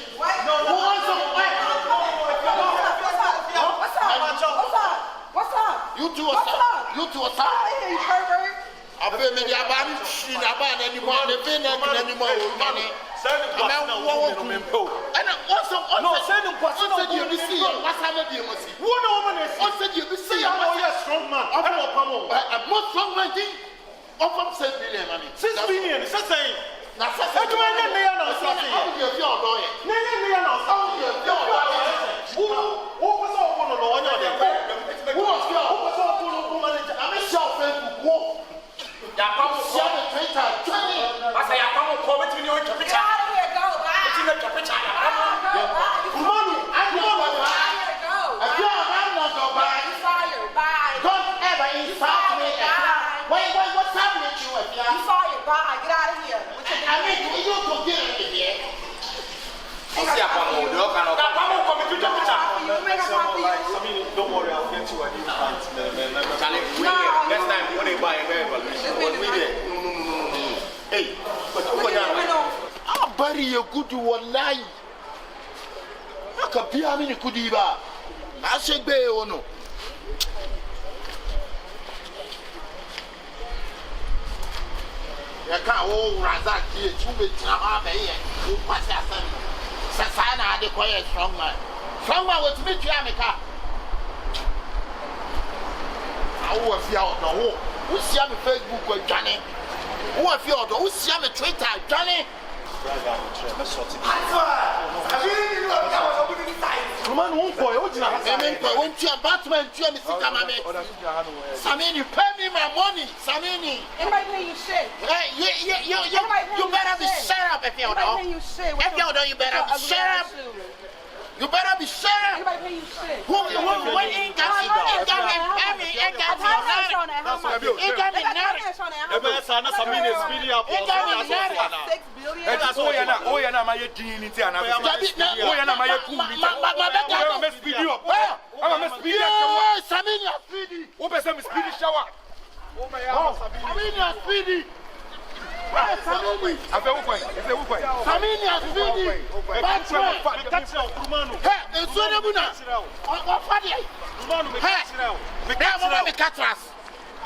[SPEAKER 4] What's up?
[SPEAKER 2] You two are up. You two are up.
[SPEAKER 4] Hey, pervert.
[SPEAKER 2] I've been in the abandoned street, abandoned anymore, and they've been anymore money. And I want to go. And also, send them what's you see. What's happening? One woman is also you see. I'm a strong man. I'm not strong man. I'm from 6 billion money. 6 billion, is that saying? Now, that's why they are not saying. How do you feel about it? Who was all one of the one of them? Who was your manager? I'm a shelf and walk. Ya come share the Twitter. I say ya come come between you and your picture.
[SPEAKER 4] Get out of here, go. Bye.
[SPEAKER 2] Between your picture.
[SPEAKER 4] Money. I'm not going to buy. Fired. Bye.
[SPEAKER 2] Don't ever insult me. What's happening to you, Efia?
[SPEAKER 4] You fired. Bye. Get out of here.
[SPEAKER 2] I mean, you go get in here.
[SPEAKER 3] Don't worry, I'll get you a new pint. Next time, when they buy a bear evaluation, what we did? Hey, but
[SPEAKER 2] I'll bury a good one lie. I can be having a good eva. I should be or no. You can't all razak here, 2 weeks now. You pass your son. Sasana, the quiet strong man. Strong man was meet you, Amica. I will feel the whole. Who see me Facebook with Johnny? Who have you who see me Twitter, Johnny? Samini, pay me my money. Samini.
[SPEAKER 4] Everybody pay you shit.
[SPEAKER 2] You better be shut up if you don't. If you don't, you better be shut up. You better be shut up.
[SPEAKER 4] Everybody pay you shit.
[SPEAKER 2] Who ain't got me? Ain't got me. Ain't got me.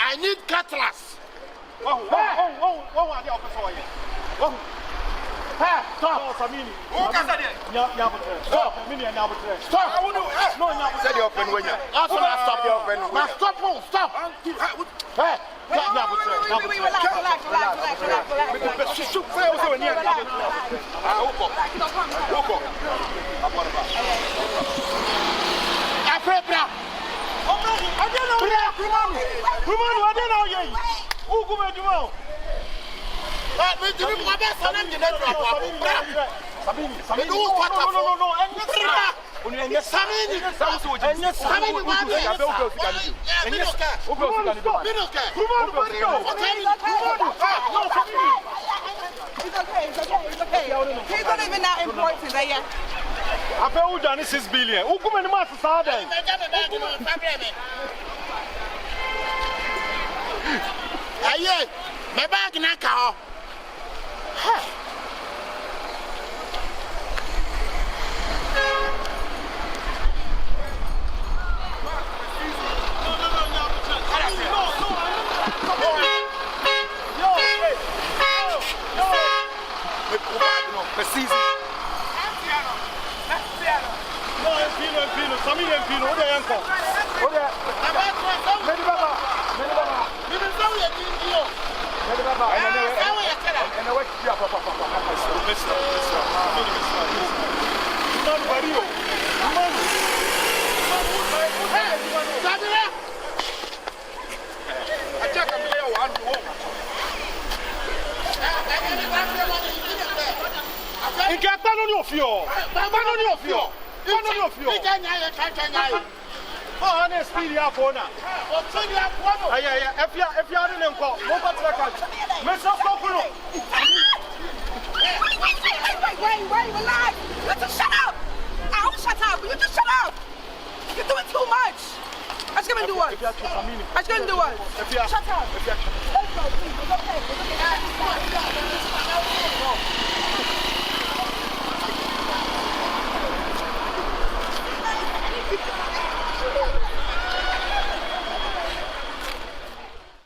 [SPEAKER 2] I need cutlass. Stop. Stop.
[SPEAKER 4] He's not even that important, yeah.
[SPEAKER 3] I bet we done 6 billion. Who come in the master Saturday?
[SPEAKER 2] Aye, my bag in a car.
[SPEAKER 4] Shut up. Let's go, please. It's okay.